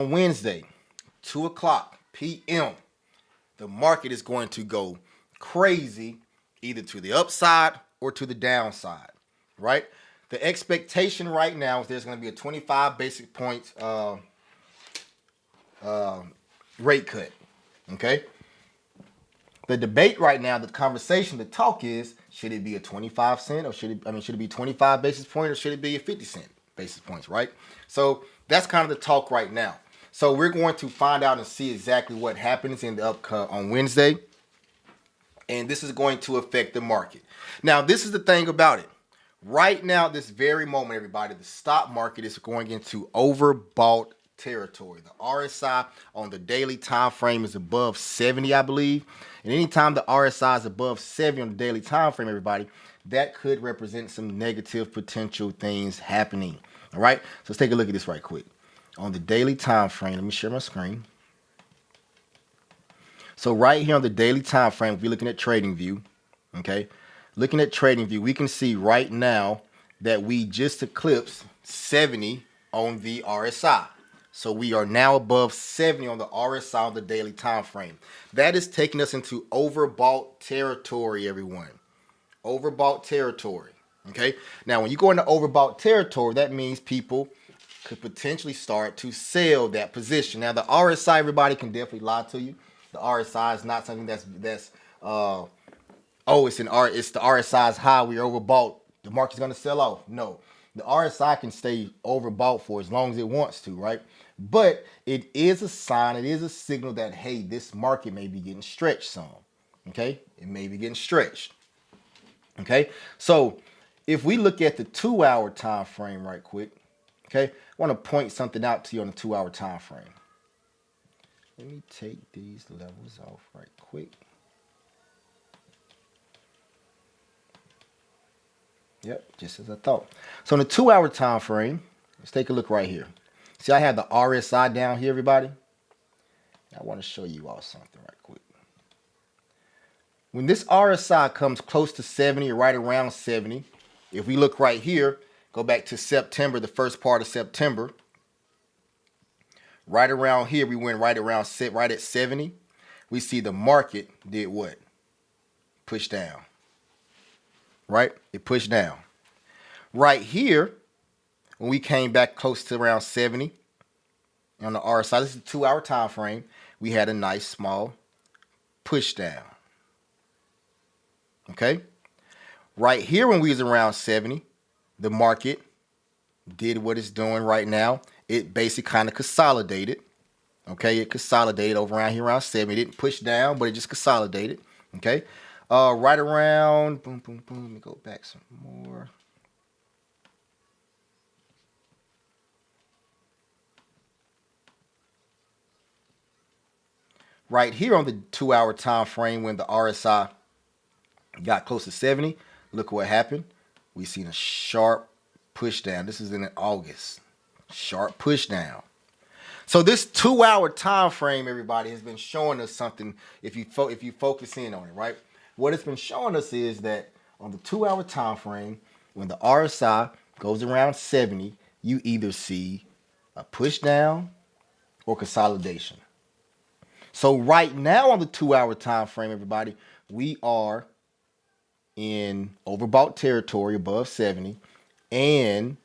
On Wednesday, 2 o'clock p.m., the market is going to go crazy either to the upside or to the downside, right? The expectation right now is there's going to be a 25 basic points rate cut, okay? The debate right now, the conversation, the talk is, should it be a 25 cent or should it be 25 basis points or should it be a 50 cent basis points, right? So that's kind of the talk right now. So we're going to find out and see exactly what happens in the on Wednesday. And this is going to affect the market. Now, this is the thing about it. Right now, this very moment, everybody, the stock market is going into overbought territory. The RSI on the daily time frame is above 70, I believe. And anytime the RSI is above 70 on the daily time frame, everybody, that could represent some negative potential things happening. All right, so let's take a look at this right quick. On the daily time frame, let me share my screen. So right here on the daily time frame, if you're looking at TradingView, okay, looking at TradingView, we can see right now that we just eclipsed 70 on the RSI. So we are now above 70 on the RSI on the daily time frame. That is taking us into overbought territory, everyone. Overbought territory. Okay. Now, when you go into overbought territory, that means people could potentially start to sell that position. Now, the RSI, everybody can definitely lie to you. The RSI is not something it's the RSI's high. We're overbought. The market's going to sell off. No, the RSI can stay overbought for as long as it wants to, right? But it is a sign, it is a signal that, hey, this market may be getting stretched some. Okay, it may be getting stretched. Okay, so if we look at the 2-hour time frame right quick, okay, I want to point something out to you on the 2-hour time frame. Let me take these levels off right quick. Yep, just as I thought. So in the 2-hour time frame, let's take a look right here. See, I have the RSI down here, everybody. I want to show you all something right quick. When this RSI comes close to 70 or right around 70, if we look right here, go back to September, the first part of September, right around here, we went right at 70. We see the market did what? Push down. Right? It pushed down. Right here, when we came back close to around 70 on the RSI, this is a 2-hour time frame, we had a nice small push down. Okay? Right here, when we was around 70, the market did what it's doing right now. It basically kind of consolidated. Okay, it consolidated over around here around 70. It didn't push down, but it just consolidated. Okay, right around, boom, boom, boom. Let me go back some more. Right here on the 2-hour time frame, when the RSI got close to 70, look what happened. We seen a sharp push down. This is in August. Sharp push down. So this 2-hour time frame, everybody, has been showing us something. If you focus in on it, right? What it's been showing us is that on the 2-hour time frame, when the RSI goes around 70, you either see a push down or consolidation. So right now on the 2-hour time frame, everybody, we are in overbought territory above 70, and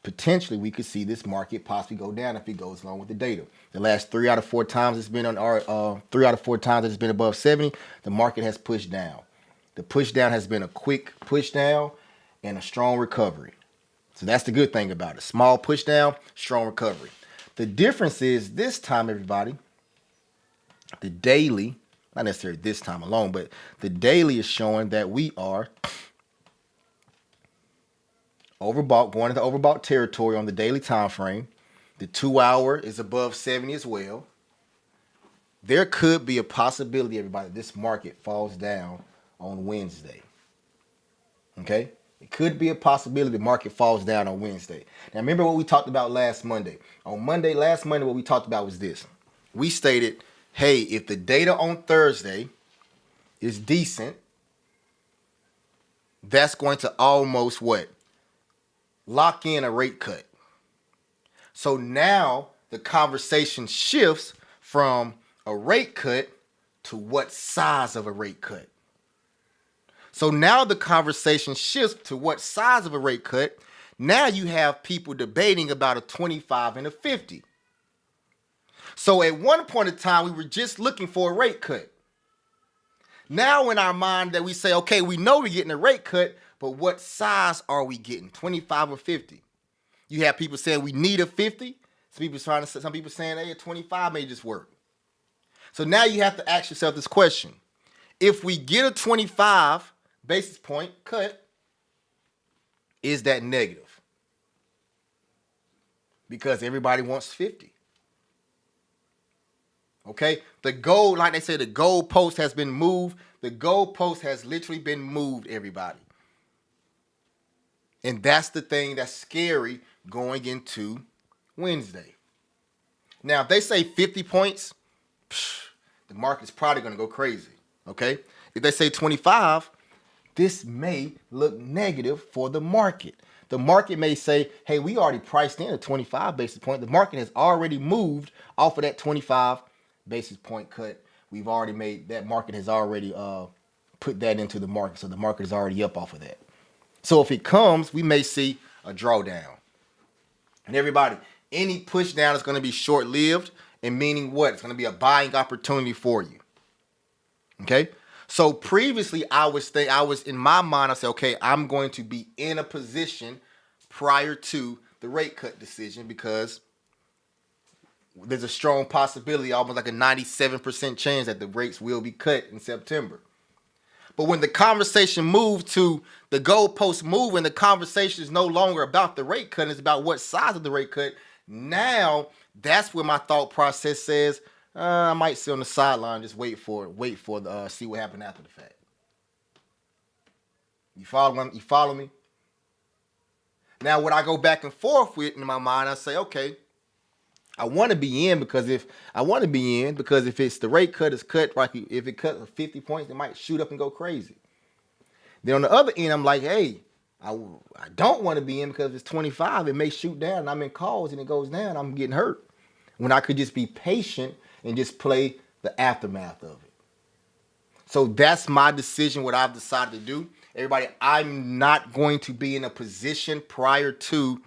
potentially we could see this market possibly go down if it goes along with the data. The last 3 out of 4 times it's been on our 3 out of 4 times that it's been above 70, the market has pushed down. The push down has been a quick push down and a strong recovery. So that's the good thing about it. Small push down, strong recovery. The difference is this time, everybody, the daily, not necessarily this time alone, but the daily is showing that we are overbought, going into overbought territory on the daily time frame. The 2-hour is above 70 as well. There could be a possibility, everybody, this market falls down on Wednesday. Okay? It could be a possibility the market falls down on Wednesday. Now, remember what we talked about last Monday. Last Monday, what we talked about was this. We stated, hey, if the data on Thursday is decent, that's going to almost what? Lock in a rate cut. So now the conversation shifts from a rate cut to what size of a rate cut. So now the conversation shifts to what size of a rate cut. Now you have people debating about a 25 and a 50. So at one point in time, we were just looking for a rate cut. Now in our mind that we say, okay, we know we're getting a rate cut, but what size are we getting, 25 or 50? You have people saying we need a 50. Some people saying, hey, a 25 may just work. So now you have to ask yourself this question. If we get a 25 basis point cut, is that negative? Because everybody wants 50. Okay? The goal, like they say, the goal post has been moved. The goal post has literally been moved, everybody. And that's the thing that's scary going into Wednesday. Now, if they say 50 points, the market's probably going to go crazy. Okay? If they say 25, this may look negative for the market. The market may say, hey, we already priced in a 25 basis point. The market has already moved off of that 25 basis point cut. We've already made that market has already put that into the market. So the market is already up off of that. So if it comes, we may see a drawdown. And everybody, any push down is going to be short-lived, and meaning what? It's going to be a buying opportunity for you. Okay? So previously, I was in my mind, I said, okay, I'm going to be in a position prior to the rate cut decision because there's a strong possibility, almost like a 97% chance that the rates will be cut in September. But when the conversation moved to the goalpost move and the conversation is no longer about the rate cut, it's about what size of the rate cut. Now, that's where my thought process says, I might sit on the sideline, just wait for the see what happened after the fact. You follow me? Now, what I go back and forth with in my mind, I say, okay, I want to be in because if it's the rate cut is cut, like if it cut 50 points, it might shoot up and go crazy. Then on the other end, I'm like, hey, I don't want to be in because if it's 25, it may shoot down and I'm in calls and it goes down, I'm getting hurt. When I could just be patient and just play the aftermath of it. So that's my decision, what I've decided to do. Everybody, I'm not going to be in a position prior to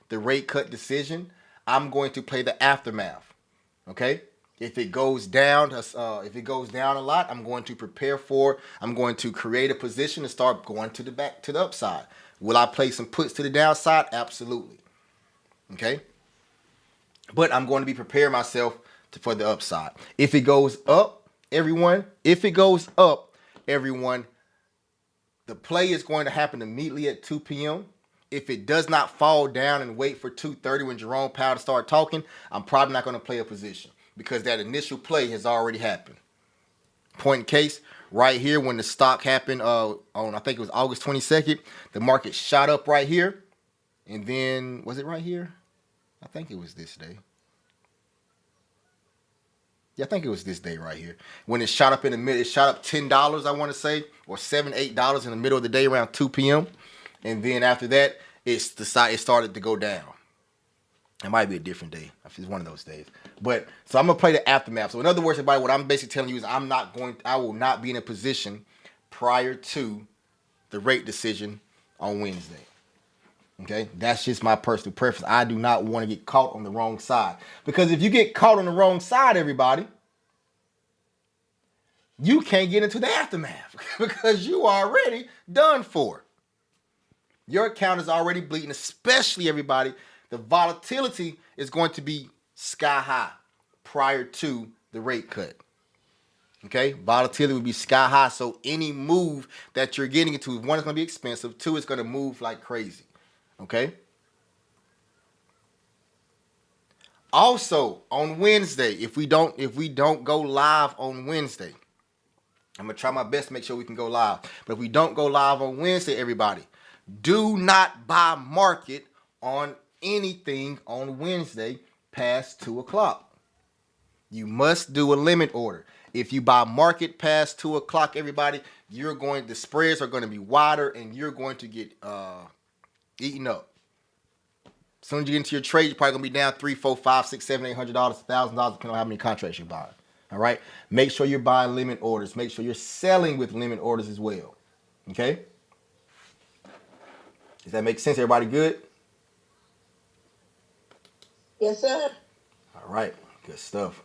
the rate cut decision. I'm going to play the aftermath. Okay? If it goes down, a lot, I'm going to prepare for. I'm going to create a position to start going to the upside. Will I play some puts to the downside? Absolutely. Okay? But I'm going to be preparing myself for the upside. If it goes up, everyone, the play is going to happen immediately at 2 p.m. If it does not fall down and wait for 2:30 when Jerome Powell start talking, I'm probably not going to play a position because that initial play has already happened. Point in case, right here when the stock happened on, I think it was August 22nd, the market shot up right here. And then, was it right here? I think it was this day. Yeah, I think it was this day right here. When it shot up in the middle, it shot up $10, I want to say, or $7, $8 in the middle of the day around 2 p.m. And then after that, it started to go down. It might be a different day. It's one of those days. But so I'm gonna play the aftermath. So in other words, everybody, what I'm basically telling you is I will not be in a position prior to the rate decision on Wednesday. Okay, that's just my personal preference. I do not want to get caught on the wrong side. Because if you get caught on the wrong side, everybody, you can't get into the aftermath because you are already done for. Your account is already bleeding, especially everybody. The volatility is going to be sky high prior to the rate cut. Okay, volatility will be sky high. So any move that you're getting into, one, is going to be expensive. Two, it's going to move like crazy. Okay. Also on Wednesday, if we don't go live on Wednesday, I'm gonna try my best to make sure we can go live. But if we don't go live on Wednesday, everybody, do not buy market on anything on Wednesday past 2 o'clock. You must do a limit order. If you buy market past 2 o'clock, everybody, the spreads are going to be wider and you're going to get eaten up. As soon as you get into your trade, you're probably gonna be down $3, $4, $5, $6, $7, $800, $1,000, depending on how many contracts you buy. All right. Make sure you're buying limit orders. Make sure you're selling with limit orders as well. Okay. Does that make sense? Everybody good? Yes, sir. All right. Good stuff.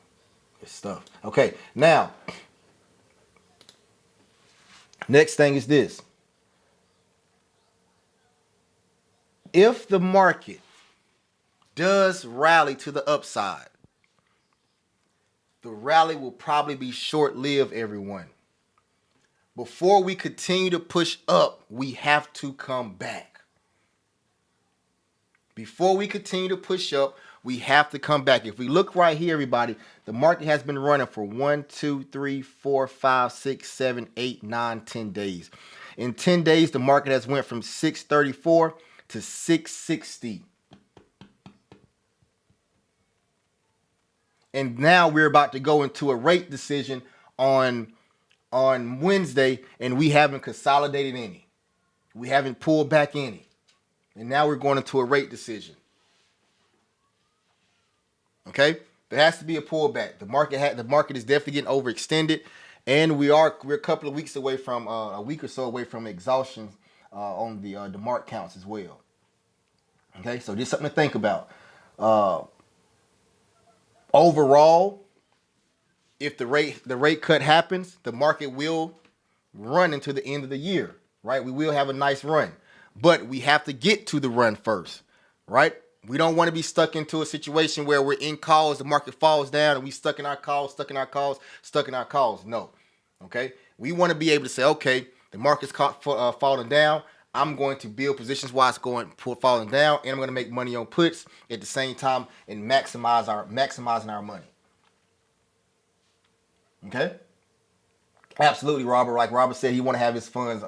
Good stuff. Okay. Now, next thing is this. If the market does rally to the upside, the rally will probably be short-lived, everyone. Before we continue to push up, we have to come back. Before we continue to push up, we have to come back. If we look right here, everybody, the market has been running for 1, 2, 3, 4, 5, 6, 7, 8, 9, 10 days. In 10 days, the market has went from 634 to 660. And now we're about to go into a rate decision on Wednesday, and we haven't consolidated any. We haven't pulled back any. And now we're going into a rate decision. Okay? There has to be a pullback. The market is definitely getting overextended, and we're a couple of weeks away from a week or so away from exhaustion on the mark counts as well. Okay, so just something to think about. Overall, if the rate cut happens, the market will run into the end of the year, right? We will have a nice run, but we have to get to the run first, right? We don't want to be stuck into a situation where we're in calls, the market falls down, and we stuck in our calls. No, okay? We want to be able to say, okay, the market's falling down. I'm going to build positions while it's falling down, and I'm going to make money on puts at the same time and maximizing our money. Okay? Absolutely, Robert. Like Robert said, he want to have his funds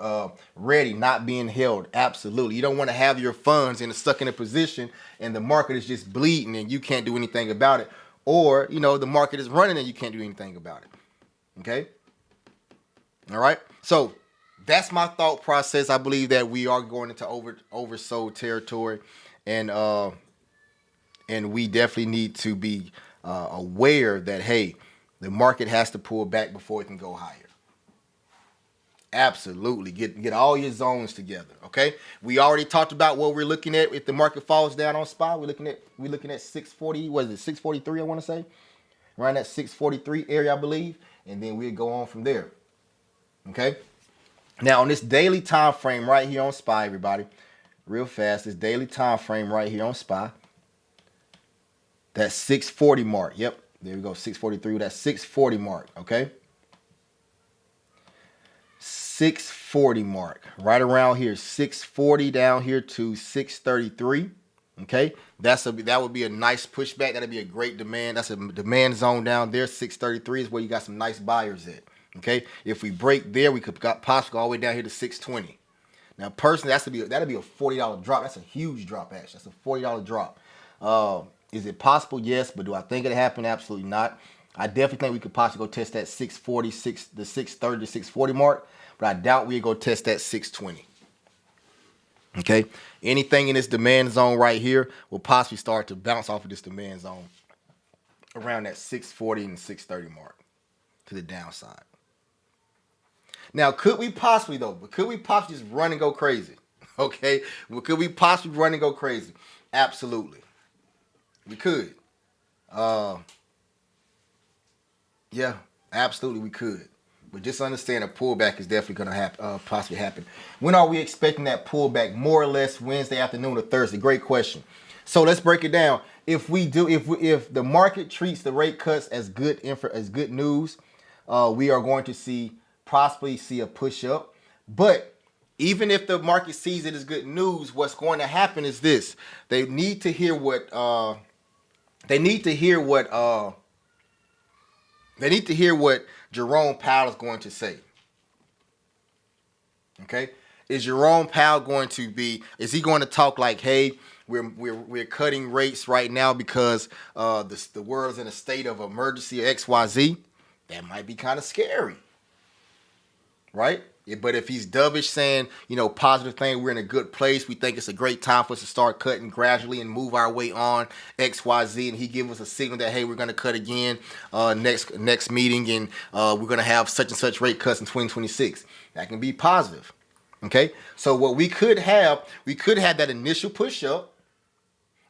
ready, not being held. Absolutely. You don't want to have your funds stuck in a position and the market is just bleeding and you can't do anything about it. Or, the market is running and you can't do anything about it. Okay? All right? So, that's my thought process. I believe that we are going into oversold territory, and we definitely need to be aware that, hey, the market has to pull back before it can go higher. Absolutely. Get all your zones together. Okay. We already talked about what we're looking at. If the market falls down on SPY, we're looking at 640. What is it? 643, I want to say. Around that 643 area, I believe. And then we'll go on from there. Okay. Now on this daily time frame right here on SPY, everybody, real fast, this daily time frame right here on SPY, that 640 mark. Yep. There we go. 643. That 640 mark. Okay. 640 mark right around here, 640 down here to 633. Okay, that would be a nice pushback. That'd be a great demand. That's a demand zone down there. 633 is where you got some nice buyers at. Okay, if we break there, we could possibly go all the way down here to 620. Now, personally, that'd be a $40 drop. That's a huge drop, actually. That's a $40 drop. Is it possible? Yes, but do I think it'll happen? Absolutely not. I definitely think we could possibly go test that 640, the 630 to 640 mark, but I doubt we'll go test that 620. Okay, anything in this demand zone right here will possibly start to bounce off of this demand zone around that 640 and 630 mark to the downside. Now, could we possibly just run and go crazy? Okay, well, could we possibly run and go crazy? Absolutely, we could. Yeah, absolutely we could. But just understand a pullback is definitely going to possibly happen. When are we expecting that pullback? More or less Wednesday afternoon or Thursday? Great question. So let's break it down. If the market treats the rate cuts as good news, we are going to possibly see a push up. But even if the market sees it as good news, what's going to happen is this: they need to hear what Jerome Powell is going to say. Okay, is Jerome Powell is he going to talk like, hey, we're cutting rates right now because the world's in a state of emergency or XYZ? That might be kind of scary, right? But if he's dovish saying, positive thing, we're in a good place, we think it's a great time for us to start cutting gradually and move our way on XYZ, and he gives us a signal that, hey, we're going to cut again next meeting, and we're going to have such and such rate cuts in 2026. That can be positive. Okay, so what we could have that initial push up,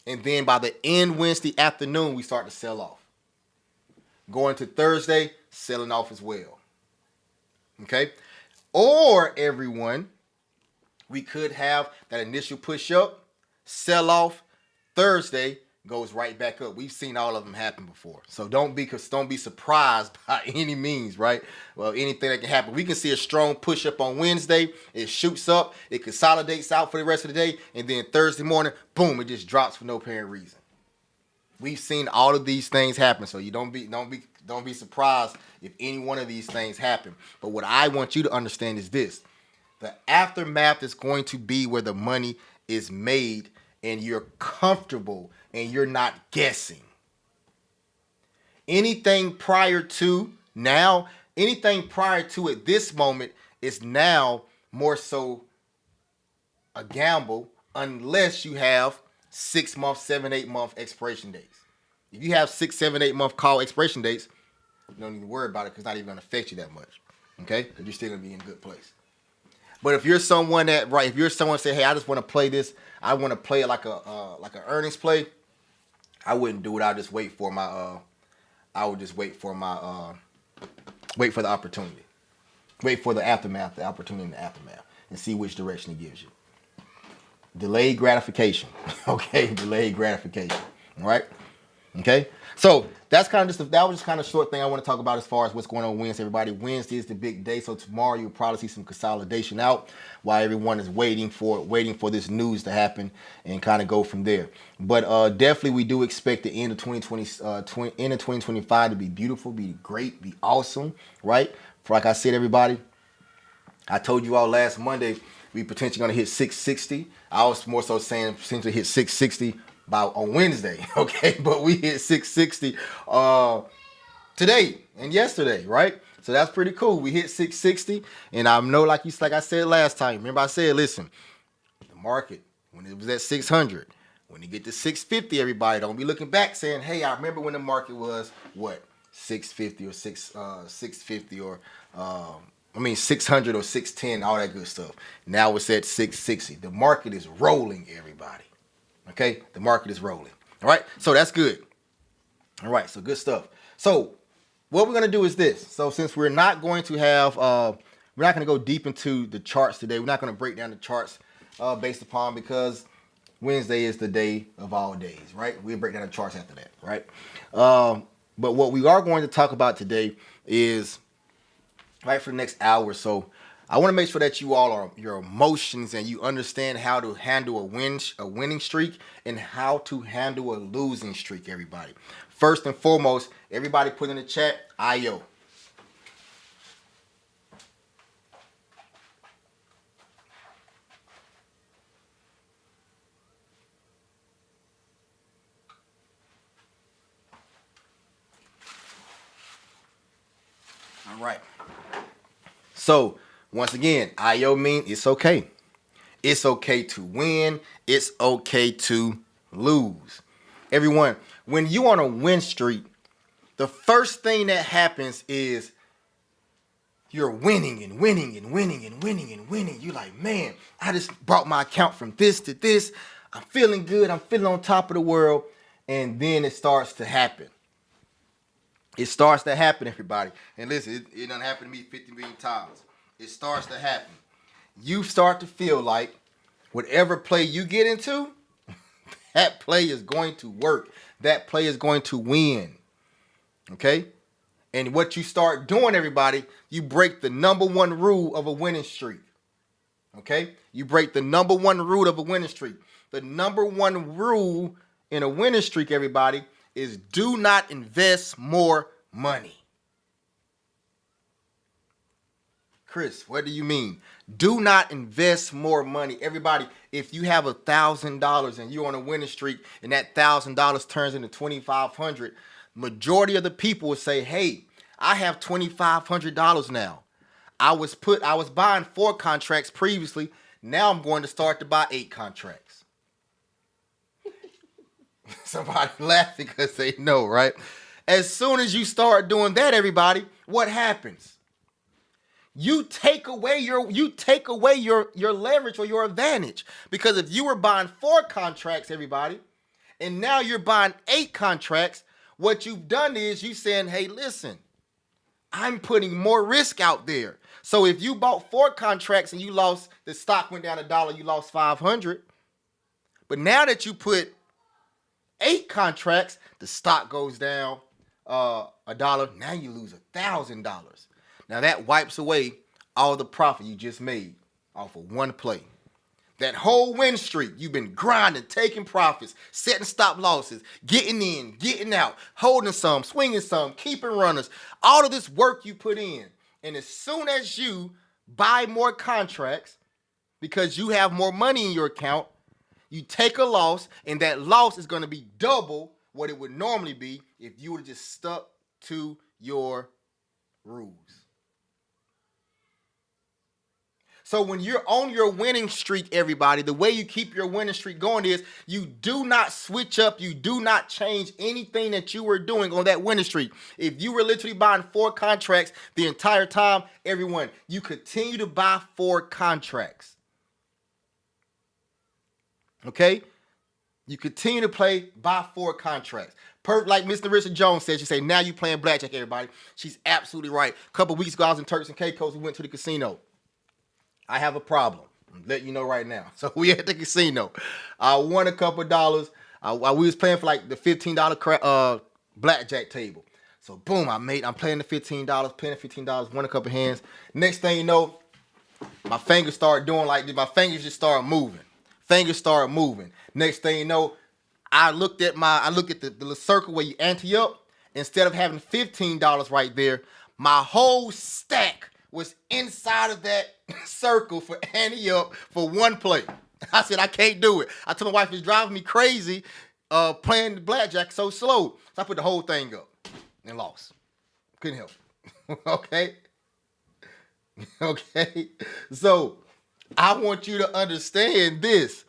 and then by the end Wednesday afternoon, we start to sell off. Going to Thursday, selling off as well. Okay. Or everyone, we could have that initial push up, sell off, Thursday goes right back up. We've seen all of them happen before. So don't be surprised by any means, right? Well, anything that can happen. We can see a strong push up on Wednesday. It shoots up, it consolidates out for the rest of the day, and then Thursday morning, boom, it just drops for no apparent reason. We've seen all of these things happen, so you don't be surprised if any one of these things happen. But what I want you to understand is this: the aftermath is going to be where the money is made, and you're comfortable, and you're not guessing. Anything prior to at this moment is now more so a gamble, unless you have 6 month, 7, 8 month expiration dates. If you have 6, 7, 8 month call expiration dates, you don't need to worry about it because it's not even going to affect you that much. Okay? Because you're still going to be in a good place. But if you're someone say, hey, I just want to play this, I want to play it like an earnings play, I wouldn't do it. I would just wait for wait for the opportunity. Wait for the aftermath, the opportunity in the aftermath, and see which direction it gives you. Delayed gratification. Okay, delayed gratification. All right. Okay. So that's kind of that was just kind of short thing I want to talk about as far as what's going on Wednesday, everybody. Wednesday is the big day, so tomorrow you'll probably see some consolidation out while everyone is waiting for this news to happen and kind of go from there. But definitely we do expect the end of 2025 to be beautiful, be great, be awesome, right? For like I said, everybody, I told you all last Monday we potentially going to hit 660. I was more so saying potentially hit 660 on Wednesday, okay? But we hit 660 today and yesterday, right? So that's pretty cool. We hit 660, and I know, like I said last time. Remember, I said, listen, the market when it was at 600, when you get to 650, everybody don't be looking back saying, hey, I remember when the market was what 650 or 650 or 600 or 610, all that good stuff. Now it's at 660. The market is rolling, everybody. Okay, the market is rolling. All right, so that's good. All right, so good stuff. So what we're gonna do is this. So since we're not going to have, we're not gonna go deep into the charts today. We're not gonna break down the charts based upon, because Wednesday is the day of all days, right? We'll break down the charts after that, right? But what we are going to talk about today is, right, for the next hour or so, I want to make sure that you all are your emotions and you understand how to handle a winning streak and how to handle a losing streak, everybody. First and foremost, everybody put in the chat, IO. All right. So, once again, IO means it's okay. It's okay to win. It's okay to lose. Everyone, when you on a win streak, the first thing that happens is you're winning and winning and winning and winning and winning. You're like, man, I just brought my account from this to this. I'm feeling good. I'm feeling on top of the world. And then it starts to happen. It starts to happen, everybody. And listen, it done happened to me 50 million times. It starts to happen. You start to feel like whatever play you get into, that play is going to work. That play is going to win. Okay? And what you start doing, everybody, you break the number one rule of a winning streak. Okay? You break the number one rule of a winning streak. The number one rule in a winning streak, everybody, is do not invest more money. Chris, what do you mean? Do not invest more money. Everybody, if you have $1,000 and you're on a winning streak and that $1,000 turns into $2,500, majority of the people will say, hey, I have $2,500 now. I was buying 4 contracts previously. Now I'm going to start to buy 8 contracts. Somebody laughing because they know, right? As soon as you start doing that, everybody, what happens? You take away your leverage or your advantage. Because if you were buying 4 contracts, everybody, and now you're buying 8 contracts, what you've done is you saying, hey, listen, I'm putting more risk out there. So if you bought 4 contracts and the stock went down $1, you lost 500. But now that you put 8 contracts, the stock goes down $1. Now you lose $1,000. Now that wipes away all the profit you just made off of one play. That whole win streak, you've been grinding, taking profits, setting stop losses, getting in, getting out, holding some, swinging some, keeping runners, all of this work you put in. And as soon as you buy more contracts, because you have more money in your account, you take a loss, and that loss is going to be double what it would normally be if you would have just stuck to your rules. So when you're on your winning streak, everybody, the way you keep your winning streak going is you do not switch up. You do not change anything that you were doing on that winning streak. If you were literally buying 4 contracts the entire time, everyone, you continue to buy 4 contracts. Okay? You continue to buy 4 contracts. Like Mr. Richard Jones said, she said, now you playing blackjack, everybody. She's absolutely right. A couple weeks ago, I was in Turks and Caicos. We went to the casino. I have a problem. I'm letting you know right now. So we at the casino. I won a couple of dollars. We was playing for like the $15 blackjack table. So boom, I'm playing the $15, won a couple of hands. Next thing you know, my fingers start doing like this. My fingers just start moving. Next thing you know, I looked at the little circle where you ante up. Instead of having $15 right there, my whole stack was inside of that circle for ante up for one play. I said, I can't do it. I told my wife it's driving me crazy playing the blackjack so slow. So I put the whole thing up and lost. Couldn't help. Okay? Okay? So I want you to understand this.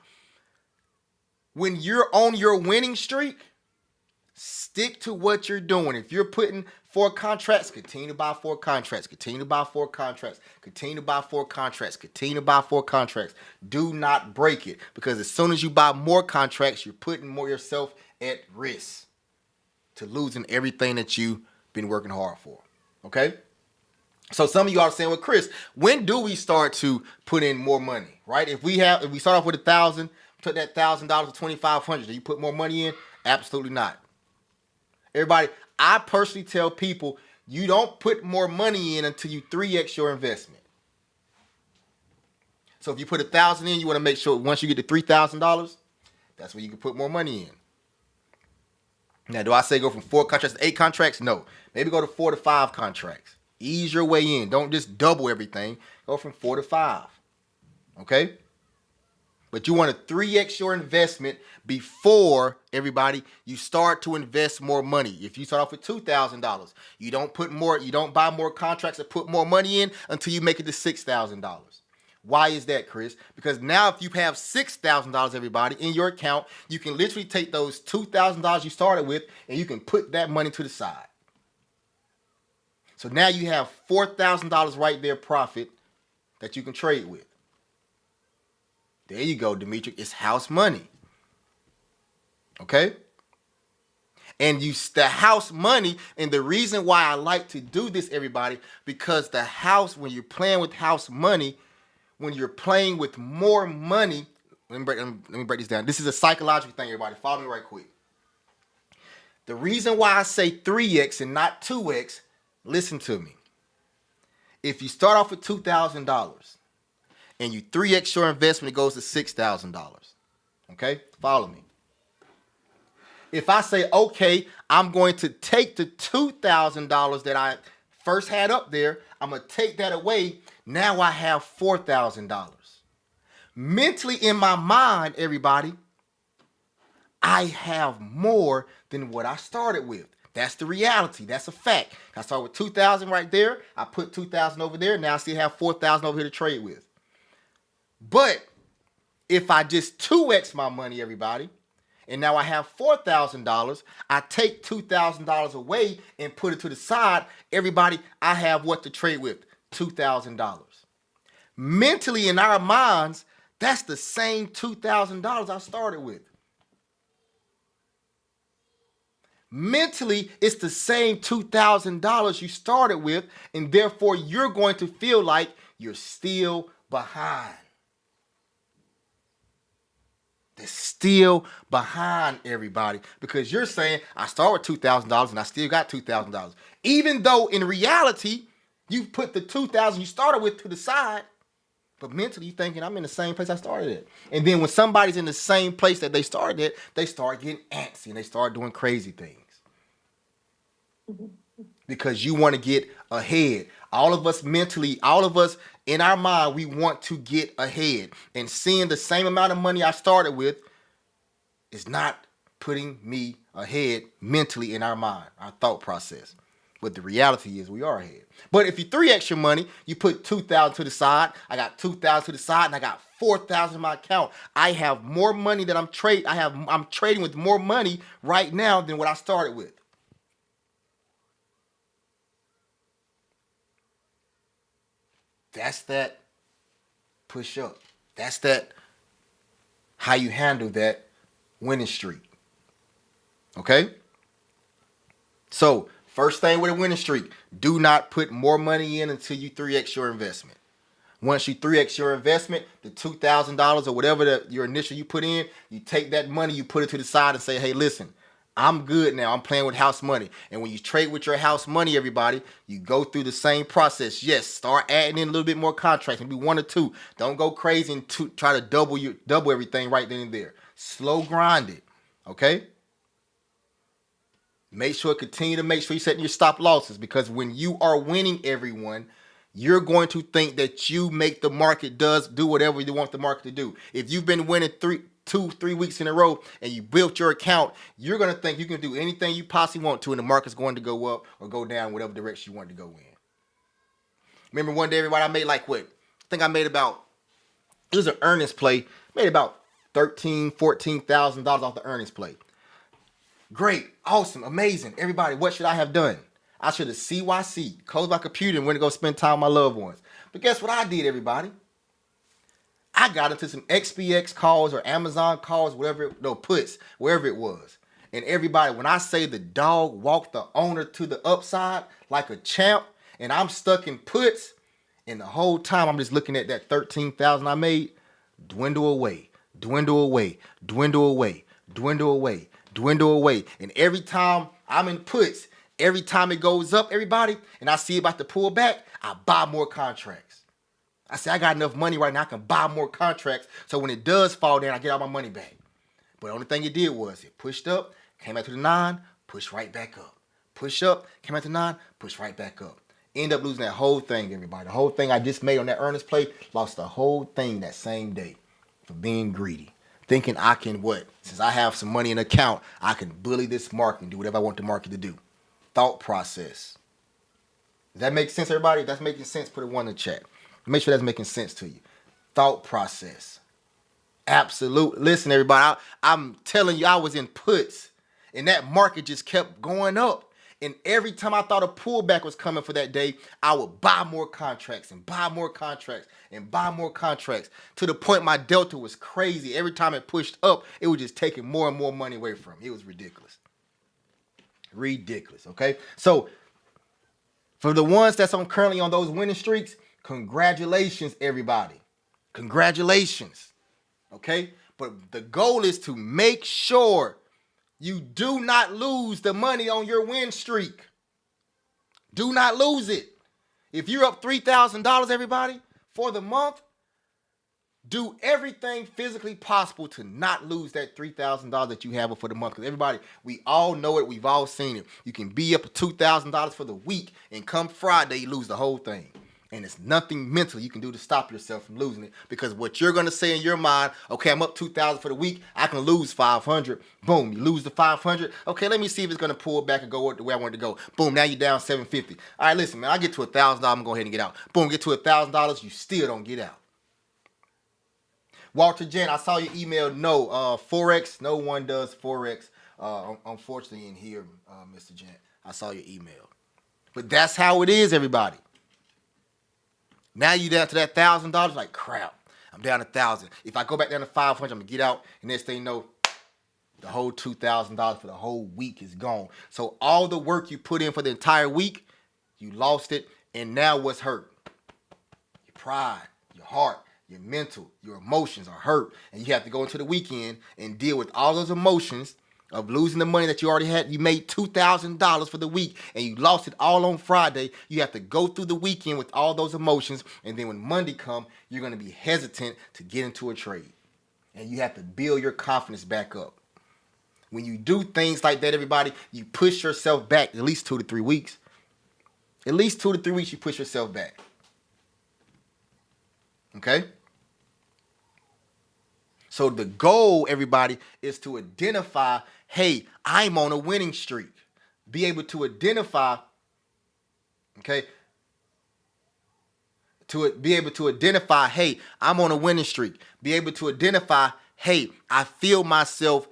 When you're on your winning streak, stick to what you're doing. If you're putting 4 contracts, continue to buy 4 contracts. Continue to buy 4 contracts. Continue to buy 4 contracts. Continue to buy 4 contracts. Do not break it, because as soon as you buy more contracts, you're putting more yourself at risk to losing everything that you've been working hard for. Okay? So some of you are saying, well, Chris, when do we start to put in more money? Right? If we start off with 1,000, took that $1,000 to 2,500, do you put more money in? Absolutely not. Everybody, I personally tell people you don't put more money in until you 3x your investment. So if you put 1,000 in, you want to make sure once you get to $3,000, that's when you can put more money in. Now, do I say go from 4 contracts to 8 contracts? No. Maybe go to 4 to 5 contracts. Ease your way in. Don't just double everything. Go from 4 to 5. Okay? But you want to 3x your investment before, everybody, you start to invest more money. If you start off with $2,000, you don't buy more contracts or put more money in until you make it to $6,000. Why is that, Chris? Because now if you have $6,000, everybody, in your account, you can literally take those $2,000 you started with and you can put that money to the side. So now you have $4,000 right there profit that you can trade with. There you go, Dimitri. It's house money. Okay? And the house money, and the reason why I like to do this, everybody, because the house, when you're playing with house money, when you're playing with more money, let me break this down. This is a psychological thing, everybody. Follow me right quick. The reason why I say 3x and not 2x, listen to me. If you start off with $2,000, and you 3x your investment, it goes to $6,000. Okay? Follow me. If I say, okay, I'm going to take the $2,000 that I first had up there, I'm going to take that away. Now I have $4,000. Mentally in my mind, everybody, I have more than what I started with. That's the reality. That's a fact. I start with 2,000 right there. I put 2,000 over there. Now I still have 4,000 over here to trade with. But if I just 2x my money, everybody, and now I have $4,000, I take $2,000 away and put it to the side. Everybody, I have what to trade with? $2,000. Mentally, in our minds, that's the same $2,000 I started with. Mentally, it's the same $2,000 you started with, and therefore you're going to feel like you're still behind. They're still behind, everybody, because you're saying, I start with $2,000 and I still got $2,000. Even though in reality, you put the $2,000 you started with to the side, but mentally you're thinking, I'm in the same place I started at. And then when somebody's in the same place that they started at, they start getting antsy and they start doing crazy things. Because you want to get ahead. All of us mentally, all of us in our mind, we want to get ahead. And seeing the same amount of money I started with is not putting me ahead mentally in our mind, our thought process. But the reality is we are ahead. But if you 3x your money, you put 2,000 to the side. I got 2,000 to the side, and I got 4,000 in my account. I have more money that I'm trading with more money right now than what I started with. That's that push up. That's that how you handle that winning streak. Okay? So, first thing with a winning streak, do not put more money in until you 3x your investment. Once you 3x your investment, the $2,000 or whatever your initial you put in, you take that money, you put it to the side and say, hey, listen, I'm good now. I'm playing with house money. And when you trade with your house money, everybody, you go through the same process. Yes, start adding in a little bit more contracts. Maybe 1 or 2. Don't go crazy and try to double everything right then and there. Slow grind it. Okay? Continue to make sure you're setting your stop losses, because when you are winning, everyone, you're going to think that you make the market do whatever you want the market to do. If you've been winning 2-3 weeks in a row and you built your account, you're going to think you can do anything you possibly want to, and the market's going to go up or go down, whatever direction you want to go in. Remember one day, everybody, I made it was an earnings play, made about $13,000, $14,000 off the earnings play. Great, awesome, amazing. Everybody, what should I have done? I should have CYC, closed my computer and went to go spend time with my loved ones. But guess what I did, everybody? I got into some XPX calls or Amazon calls, puts, wherever it was. And everybody, when I say the dog walked the owner to the upside like a champ, and I'm stuck in puts, and the whole time I'm just looking at that 13,000 I made dwindle away, dwindle away, dwindle away, dwindle away, dwindle away. And every time I'm in puts, every time it goes up, everybody, and I see it about to pull back, I buy more contracts. I say, I got enough money right now, I can buy more contracts, so when it does fall down, I get all my money back. But the only thing it did was it pushed up, came back to the 9, pushed right back up. Push up, came back to 9, pushed right back up. End up losing that whole thing, everybody. The whole thing I just made on that earnings play, lost the whole thing that same day for being greedy. Thinking I can since I have some money in the account, I can bully this market and do whatever I want the market to do. Thought process. Does that make sense, everybody? If that's making sense, put a 1 in the chat. Make sure that's making sense to you. Thought process. Absolute. Listen, everybody, I'm telling you, I was in puts, and that market just kept going up. And every time I thought a pullback was coming for that day, I would buy more contracts and buy more contracts and buy more contracts, to the point my delta was crazy. Every time it pushed up, it was just taking more and more money away from me. It was ridiculous. Ridiculous, okay? So for the ones that's currently on those winning streaks, congratulations, everybody. Congratulations. Okay? But the goal is to make sure you do not lose the money on your win streak. Do not lose it. If you're up $3,000, everybody, for the month, do everything physically possible to not lose that $3,000 that you have for the month. Because everybody, we all know it. We've all seen it. You can be up $2,000 for the week, and come Friday, you lose the whole thing. And it's nothing mental you can do to stop yourself from losing it. Because what you're going to say in your mind, okay, I'm up 2,000 for the week. I can lose 500. Boom, you lose the 500. Okay, let me see if it's going to pull back and go the way I want it to go. Boom, now you're down 750. All right, listen, man, I get to $1,000, I'm going to go ahead and get out. Boom, get to $1,000, you still don't get out. Walter Jen, I saw your email. No, Forex, no one does Forex, unfortunately, in here, Mr. Jen. I saw your email. But that's how it is, everybody. Now you down to that $1,000, like crap. I'm down 1,000. If I go back down to 500, I'm gonna get out, and next thing you know, the whole $2,000 for the whole week is gone. So all the work you put in for the entire week, you lost it, and now what's hurt? Your pride, your heart, your mental, your emotions are hurt, and you have to go into the weekend and deal with all those emotions of losing the money that you already had. You made $2,000 for the week and you lost it all on Friday. You have to go through the weekend with all those emotions, and then when Monday comes, you're going to be hesitant to get into a trade, and you have to build your confidence back up. When you do things like that, everybody, you push yourself back at least 2 to 3 weeks. At least 2 to 3 weeks you push yourself back. Okay? So the goal, everybody, is to identify, hey, I'm on a winning streak. Be able to identify, okay, to be able to identify, hey, I'm on a winning streak. Be able to identify, hey, I feel myself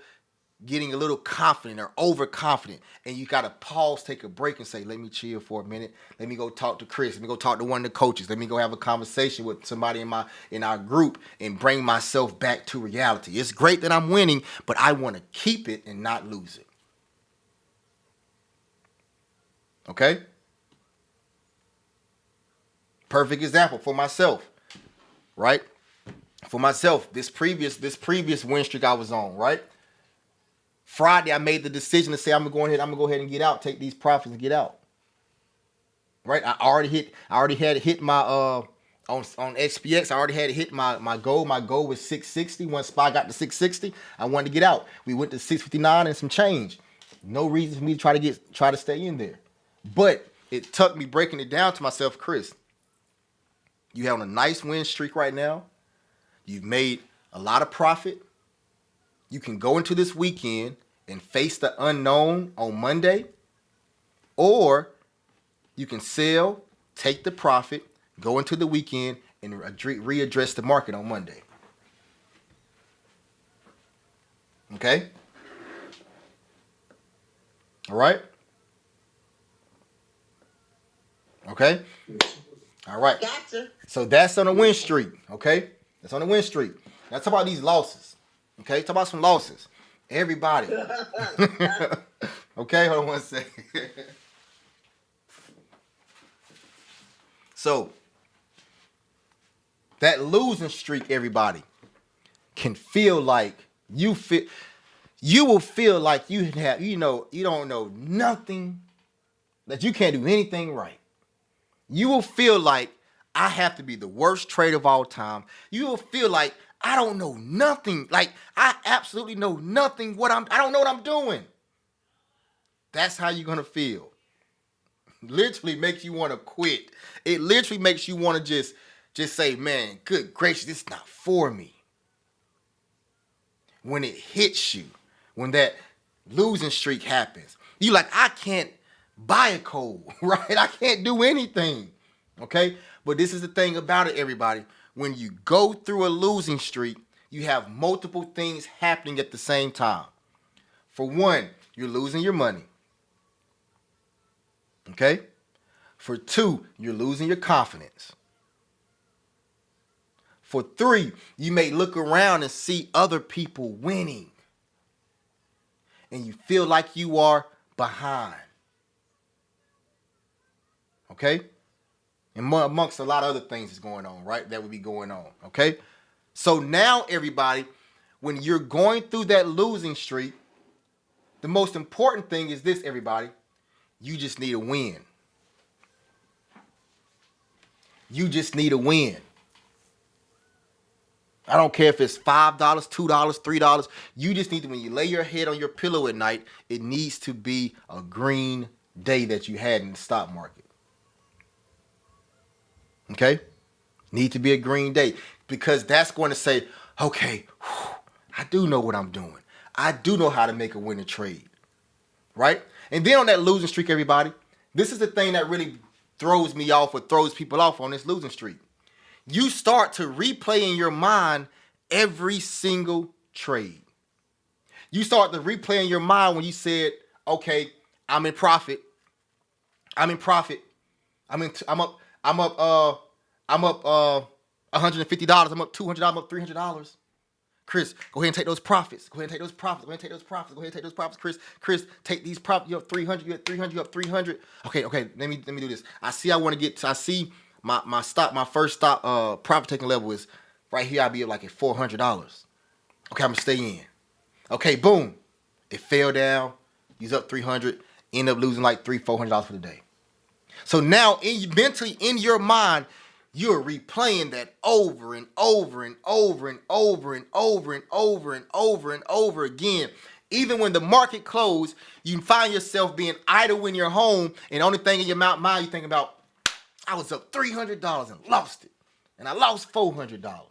getting a little confident or overconfident, and you got to pause, take a break, and say, let me chill for a minute. Let me go talk to Chris. Let me go talk to one of the coaches. Let me go have a conversation with somebody in our group and bring myself back to reality. It's great that I'm winning, but I want to keep it and not lose it. Okay? Perfect example for myself, right? For myself, this previous win streak I was on, right? Friday, I made the decision to say I'm gonna go ahead and get out, take these profits and get out. Right? I already had it hit my on XPX. I already had it hit my goal. My goal was 660. Once SPY got to 660, I wanted to get out. We went to 659 and some change. No reason for me to try to stay in there. But it took me breaking it down to myself, Chris. You have a nice win streak right now. You've made a lot of profit. You can go into this weekend and face the unknown on Monday, or you can sell, take the profit, go into the weekend, and readdress the market on Monday. Okay? All right? Okay? All right. Gotcha. So that's on a win streak, okay? That's on a win streak. Now talk about these losses. Okay, talk about some losses. Everybody. Okay, hold on one second. So, that losing streak, everybody, can feel like you will feel like you don't know nothing, that you can't do anything right. You will feel like I have to be the worst trader of all time. You will feel like I don't know nothing. Like I absolutely know nothing. I don't know what I'm doing. That's how you're gonna feel. Literally makes you want to quit. It literally makes you want to just say, man, good gracious, this is not for me. When it hits you, when that losing streak happens, you like, I can't buy a cold, right? I can't do anything. Okay? But this is the thing about it, everybody. When you go through a losing streak, you have multiple things happening at the same time. For one, you're losing your money. Okay? For two, you're losing your confidence. For three, you may look around and see other people winning, and you feel like you are behind. Okay? And amongst a lot of other things that's going on, right? That would be going on, okay? So now, everybody, when you're going through that losing streak, the most important thing is this, everybody. You just need a win. You just need a win. I don't care if it's $5, $2, $3. You just need to, when you lay your head on your pillow at night, it needs to be a green day that you had in the stock market. Okay? Need to be a green day because that's going to say, okay, I do know what I'm doing. I do know how to make a winning trade, right? And then on that losing streak, everybody, this is the thing that really throws me off or throws people off on this losing streak. You start to replay in your mind every single trade. You start to replay in your mind when you said, okay, I'm in profit. I'm in profit. I'm up $150. I'm up $200. I'm up $300. Chris, go ahead and take those profits. Go ahead and take those profits. Go ahead and take those profits. Go ahead and take those profits. Chris, take these profits. You up 300. You at 300. You up 300. Okay. Let me do this. I see my first stop profit taking level is right here. I'll be up like at $400. Okay, I'm gonna stay in. Okay, boom. It fell down. He's up 300. End up losing like $400 for the day. So now, mentally in your mind, you're replaying that over and over and over and over and over and over and over and over again. Even when the market closed, you find yourself being idle in your home, and the only thing in your mind you think about, I was up $300 and lost it, and I lost $400.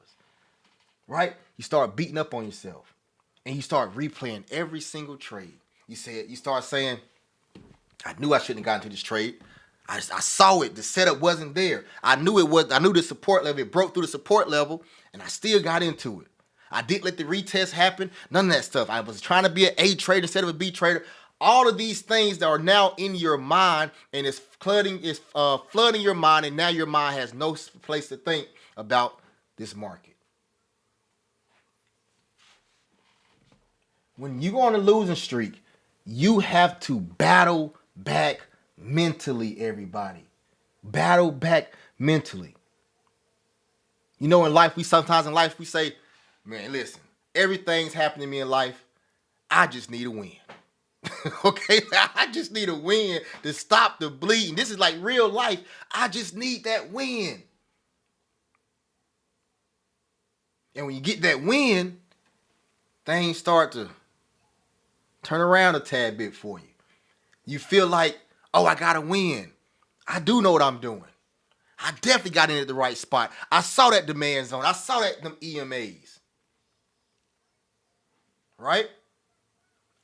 Right? You start beating up on yourself, and you start replaying every single trade. You start saying, I knew I shouldn't have gotten into this trade. I saw it. The setup wasn't there. I knew it was. I knew the support level. It broke through the support level, and I still got into it. I didn't let the retest happen. None of that stuff. I was trying to be an A trader instead of a B trader. All of these things that are now in your mind, and it's flooding your mind, and now your mind has no place to think about this market. When you go on a losing streak, you have to battle back mentally, everybody. Battle back mentally. You know, in life, we say, man, listen, everything's happening to me in life. I just need a win. Okay? I just need a win to stop the bleeding. This is like real life. I just need that win. And when you get that win, things start to turn around a tad bit for you. You feel like, oh, I got to win. I do know what I'm doing. I definitely got in at the right spot. I saw that demand zone. I saw them EMAs. Right?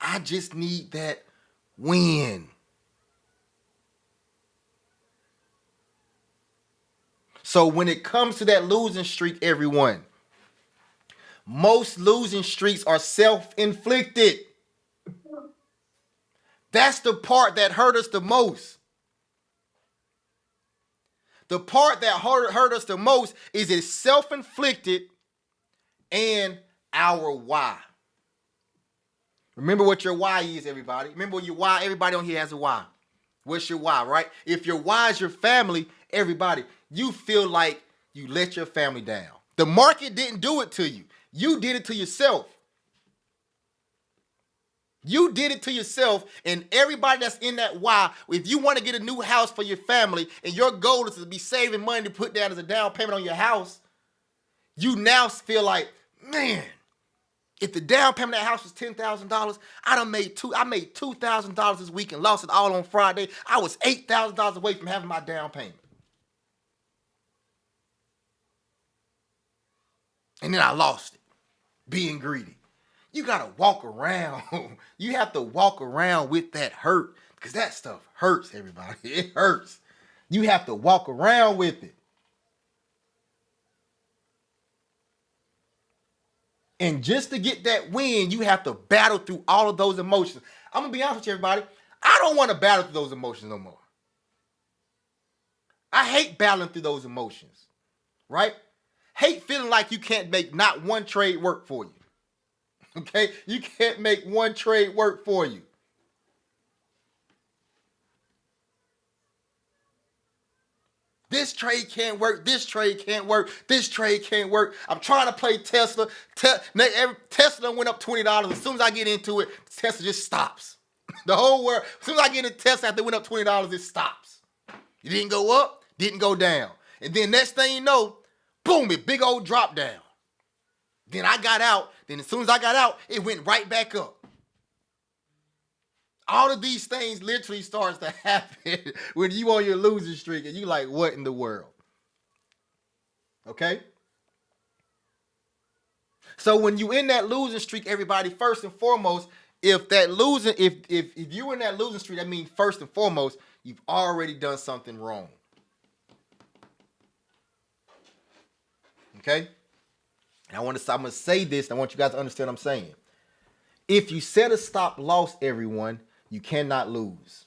I just need that win. So when it comes to that losing streak, everyone, most losing streaks are self-inflicted. That's the part that hurt us the most. The part that hurt us the most is it's self-inflicted and our why. Remember what your why is, everybody. Remember your why. Everybody on here has a why. What's your why, right? If your why is your family, everybody, you feel like you let your family down. The market didn't do it to you. You did it to yourself. You did it to yourself, and everybody that's in that why, if you want to get a new house for your family and your goal is to be saving money to put down as a down payment on your house, you now feel like, man, if the down payment of that house was $10,000, I made $2,000 this week and lost it all on Friday. I was $8,000 away from having my down payment. And then I lost it, being greedy. You got to walk around. You have to walk around with that hurt because that stuff hurts, everybody. It hurts. You have to walk around with it. And just to get that win, you have to battle through all of those emotions. I'm going to be honest with you, everybody. I don't want to battle through those emotions no more. I hate battling through those emotions, right? Hate feeling like you can't make not one trade work for you. Okay? You can't make one trade work for you. This trade can't work. This trade can't work. This trade can't work. I'm trying to play Tesla. Tesla went up $20. As soon as I get into it, Tesla just stops. The whole world, as soon as I get into Tesla after it went up $20, it stops. It didn't go up, didn't go down. And then next thing you know, boom, it big old drop down. Then I got out. Then as soon as I got out, it went right back up. All of these things literally starts to happen when you on your losing streak and you like, what in the world? Okay? So when you in that losing streak, everybody, first and foremost, if you in that losing streak, that means first and foremost, you've already done something wrong. Okay? And I'm gonna say this, and I want you guys to understand what I'm saying. If you set a stop loss, everyone, you cannot lose.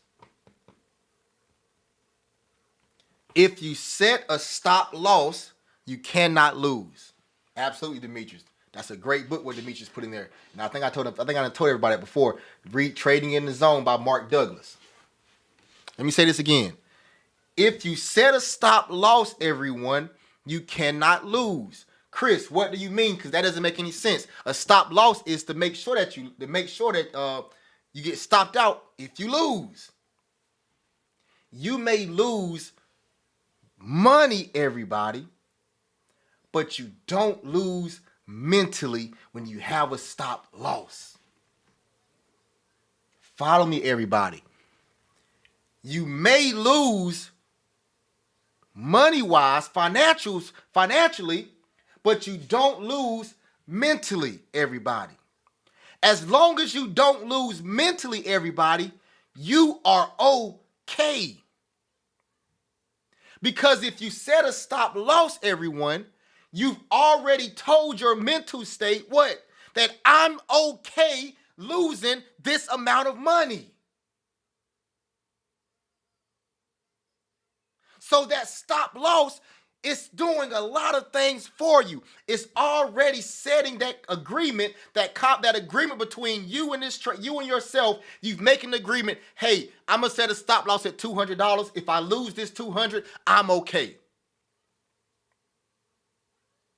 If you set a stop loss, you cannot lose. Absolutely, Demetrius. That's a great book what Demetrius put in there. And I think I told everybody that before. Read Trading in the Zone by Mark Douglas. Let me say this again. If you set a stop loss, everyone, you cannot lose. Chris, what do you mean? Because that doesn't make any sense. A stop loss is to make sure that you get stopped out if you lose. You may lose money, everybody, but you don't lose mentally when you have a stop loss. Follow me, everybody. You may lose money-wise, financially, but you don't lose mentally, everybody. As long as you don't lose mentally, everybody, you are okay. Because if you set a stop loss, everyone, you've already told your mental state what? That I'm okay losing this amount of money. So that stop loss is doing a lot of things for you. It's already setting that agreement, that agreement between you and you and yourself. You've making an agreement. Hey, I'm gonna set a stop loss at $200. If I lose this $200, I'm okay.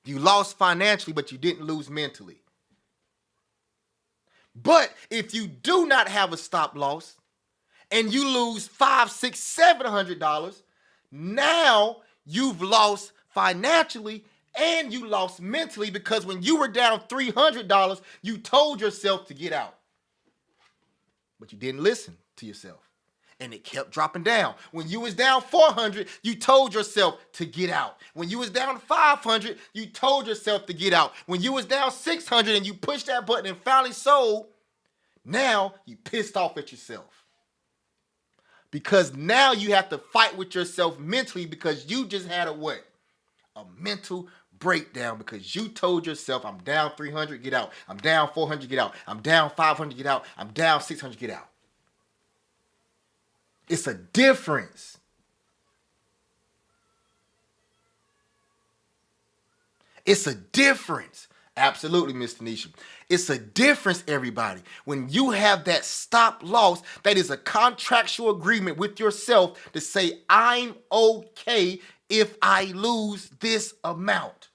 You lost financially, but you didn't lose mentally. But if you do not have a stop loss and you lose $500, $600, $700, now you've lost financially and you lost mentally, because when you were down $300, you told yourself to get out. But you didn't listen to yourself. And it kept dropping down. When you was down $400, you told yourself to get out. When you was down $500, you told yourself to get out. When you was down $600 and you pushed that button and finally sold, now you pissed off at yourself. Because now you have to fight with yourself mentally, because you just had a mental breakdown, because you told yourself, I'm down 300, get out. I'm down 400, get out. I'm down 500, get out. I'm down 600, get out. It's a difference. It's a difference. Absolutely, Mr. Nisha. It's a difference, everybody. When you have that stop loss, that is a contractual agreement with yourself to say, I'm okay if I lose this amount.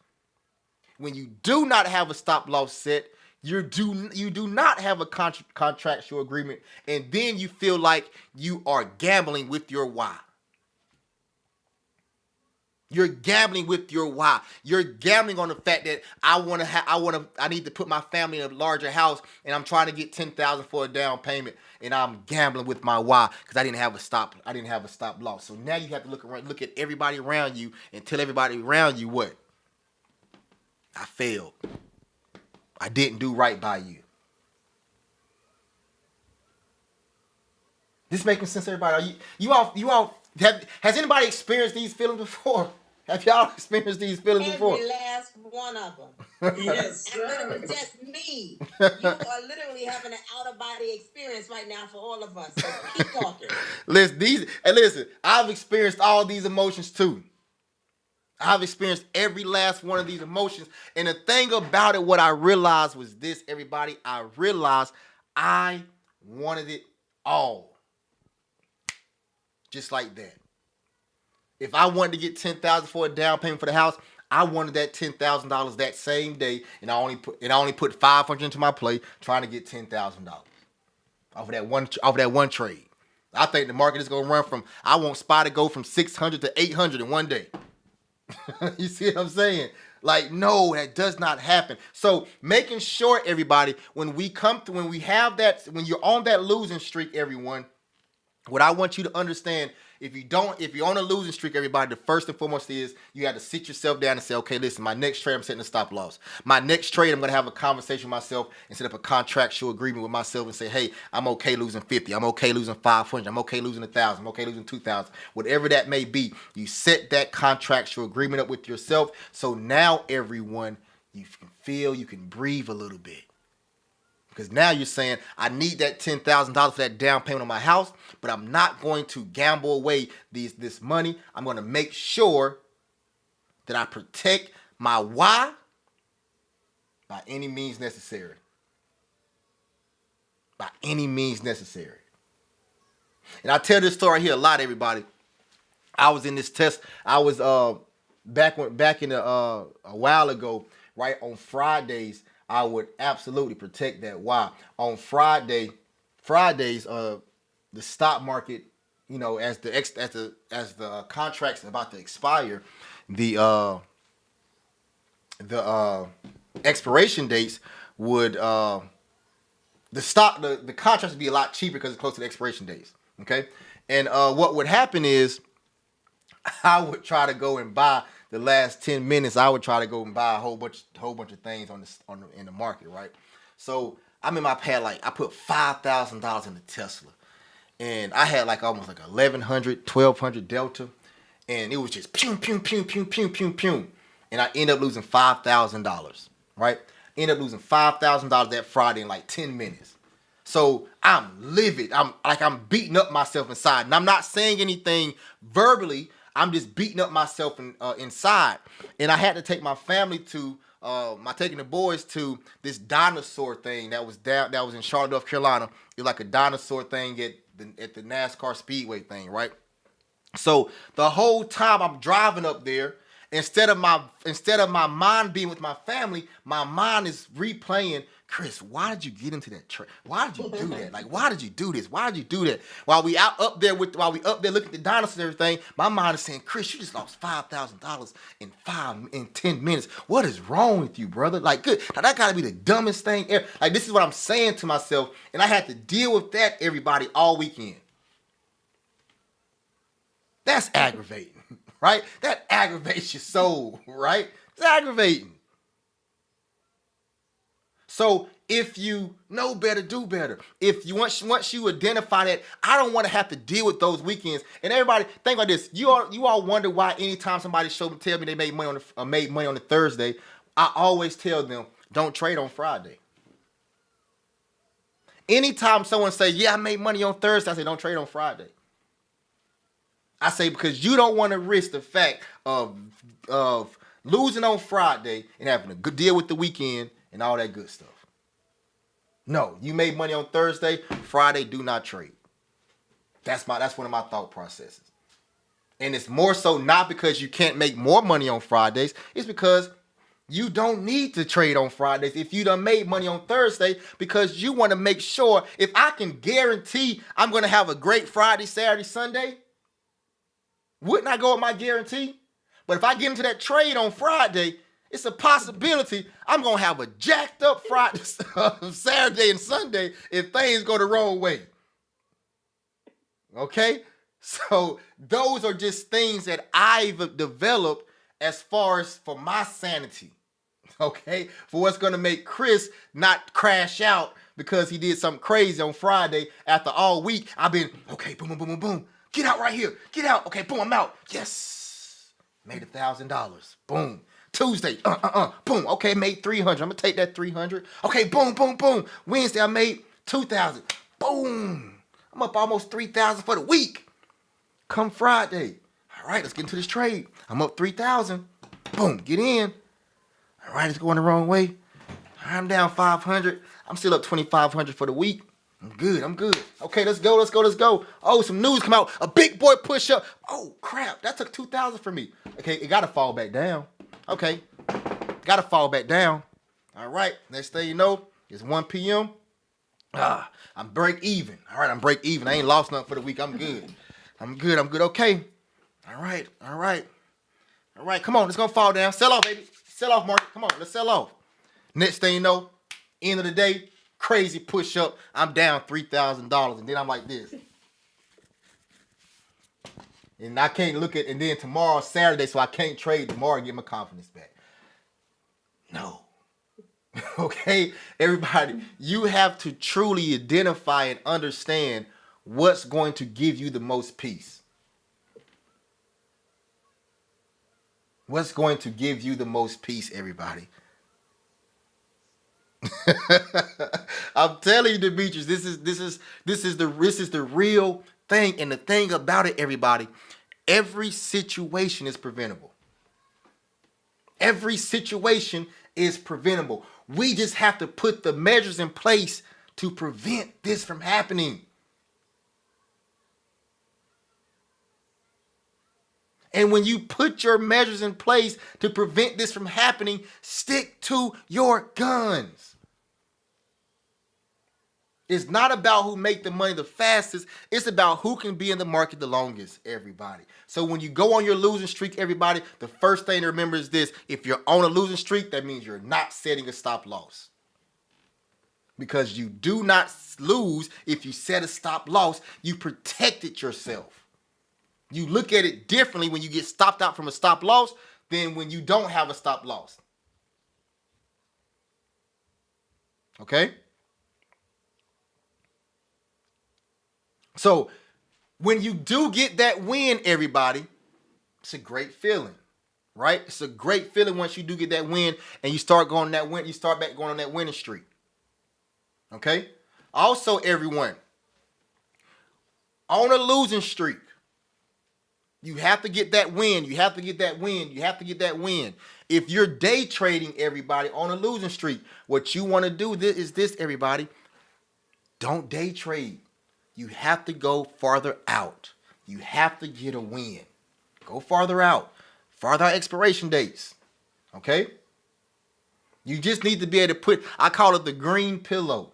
When you do not have a stop loss set, you do not have a contractual agreement, and then you feel like you are gambling with your why. You're gambling with your why. You're gambling on the fact that I need to put my family in a larger house, and I'm trying to get $10,000 for a down payment, and I'm gambling with my why because I didn't have a stop loss. So now you have to look at everybody around you and tell everybody around you what? I failed. I didn't do right by you. This making sense, everybody? Has anybody experienced these feelings before? Have y'all experienced these feelings before? Every last one of them. Yes, sir. And just me. You are literally having an out-of-body experience right now for all of us. So keep talking. Listen, I've experienced all these emotions too. I've experienced every last one of these emotions. And the thing about it, what I realized was this, everybody. I realized I wanted it all. Just like that. If I wanted to get $10,000 for a down payment for the house, I wanted that $10,000 that same day, and I only put $500 into my play, trying to get $10,000 off of that one trade. I think the market is gonna run from. I want SPY to go from 600 to 800 in one day. You see what I'm saying? Like, no, that does not happen. So making sure, everybody, when you're on that losing streak, everyone, what I want you to understand if you're on a losing streak, everybody, the first and foremost is you got to sit yourself down and say, okay, listen, my next trade, I'm setting a stop loss. My next trade, I'm going to have a conversation with myself and set up a contractual agreement with myself and say, hey, I'm okay losing 50. I'm okay losing 500. I'm okay losing 1,000. I'm okay losing 2,000. Whatever that may be, you set that contractual agreement up with yourself. So now, everyone, you can feel, you can breathe a little bit. Because now you're saying, I need that $10,000 for that down payment on my house, but I'm not going to gamble away this money. I'm going to make sure that I protect my why by any means necessary. By any means necessary. And I tell this story here a lot, everybody. I was in this test. I was back in a while ago, right, on Fridays. I would absolutely protect that. Why? On Fridays, the stock market, you know, as the contract's about to expire, the expiration dates would the contracts would be a lot cheaper because it's close to the expiration dates. Okay, and what would happen is I would try to go and buy. The last 10 minutes, I would try to go and buy a whole bunch of things in the market, right? So I put $5,000 in the Tesla, and I had almost 1,100, 1,200 Delta, and it was just pew pew pew pew pew pew pew, and I ended up losing $5,000, right? Ended up losing $5,000 that Friday in 10 minutes. So I'm livid. I'm beating up myself inside, and I'm not saying anything verbally. I'm just beating up myself inside. And I had to take my family to, taking the boys to this dinosaur thing that was in Charlotte, North Carolina. It was like a dinosaur thing at the NASCAR Speedway thing, right? So the whole time I'm driving up there, instead of my mind being with my family, my mind is replaying, Chris, why did you get into that trade? Why did you do that? Why did you do this? Why did you do that? While we up there looking at the dinosaurs and everything, my mind is saying, Chris, you just lost $5,000 in 10 minutes. What is wrong with you, brother? Good. Now that gotta be the dumbest thing ever. This is what I'm saying to myself, and I had to deal with that, everybody, all weekend. That's aggravating, right? That aggravates your soul, right? It's aggravating. So if you know better, do better. If you once you identify that, I don't want to have to deal with those weekends. And everybody, think about this. You all wonder why anytime somebody tell me they made money on the Thursday, I always tell them, don't trade on Friday. Anytime someone say, yeah, I made money on Thursday, I say, don't trade on Friday. I say, because you don't want to risk the fact of losing on Friday and having a good deal with the weekend and all that good stuff. No, you made money on Thursday, Friday, do not trade. That's one of my thought processes. And it's more so not because you can't make more money on Fridays, it's because you don't need to trade on Fridays if you done made money on Thursday, because you want to make sure, if I can guarantee I'm going to have a great Friday, Saturday, Sunday, wouldn't I go with my guarantee? But if I get into that trade on Friday, it's a possibility I'm going to have a jacked up Friday, Saturday, and Sunday if things go the wrong way. Okay? So those are just things that I've developed as far as for my sanity. Okay? For what's going to make Chris not crash out because he did something crazy on Friday. After all week, I've been, okay, boom, boom, boom, boom, boom. Get out right here. Get out. Okay, boom, I'm out. Yes. Made $1,000. Boom. Tuesday, boom. Okay, made 300. I'm gonna take that 300. Okay, boom, boom, boom. Wednesday, I made 2,000. Boom. I'm up almost 3,000 for the week. Come Friday, all right, let's get into this trade. I'm up 3,000. Boom, get in. All right, it's going the wrong way. I'm down 500. I'm still up 2,500 for the week. I'm good. Okay, let's go. Oh, some news come out. A big boy push up. Oh, crap, that took 2,000 from me. Okay, it gotta fall back down. Okay, gotta fall back down. All right, next thing you know, it's 1 p.m. I'm break even. All right, I'm break even. I ain't lost nothing for the week. I'm good. Okay. All right. Come on, it's gonna fall down. Sell off, baby. Sell off, market. Come on, let's sell off. Next thing you know, end of the day, crazy push up. I'm down $3,000, and then I'm like this. And I can't look at, and then tomorrow's Saturday, so I can't trade tomorrow and get my confidence back. No. Okay, everybody, you have to truly identify and understand what's going to give you the most peace. What's going to give you the most peace, everybody? I'm telling you, Demetrius, this is the real thing. And the thing about it, everybody, every situation is preventable. Every situation is preventable. We just have to put the measures in place to prevent this from happening. And when you put your measures in place to prevent this from happening, stick to your guns. It's not about who make the money the fastest. It's about who can be in the market the longest, everybody. So when you go on your losing streak, everybody, the first thing to remember is this. If you're on a losing streak, that means you're not setting a stop loss. Because you do not lose if you set a stop loss. You protected yourself. You look at it differently when you get stopped out from a stop loss than when you don't have a stop loss. Okay? So when you do get that win, everybody, it's a great feeling, right? It's a great feeling once you do get that win and you start going on that win, you start back going on that winning streak. Okay? Also, everyone, on a losing streak, you have to get that win. You have to get that win. You have to get that win. If you're day trading, everybody, on a losing streak, what you want to do is this, everybody. Don't day trade. You have to go farther out. You have to get a win. Go farther out. Farther out expiration dates. Okay? You just need to be able to put, I call it the green pillow.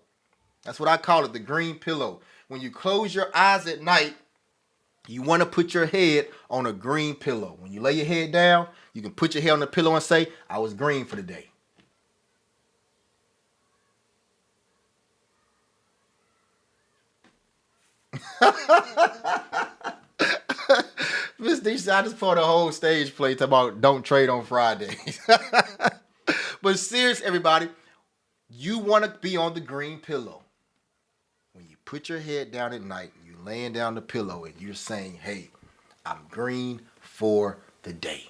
That's what I call it, the green pillow. When you close your eyes at night, you want to put your head on a green pillow. When you lay your head down, you can put your head on the pillow and say, I was green for the day. Miss D, I just put a whole stage play talking about don't trade on Fridays. But serious, everybody, you want to be on the green pillow. When you put your head down at night, you're laying down the pillow and you're saying, hey, I'm green for the day.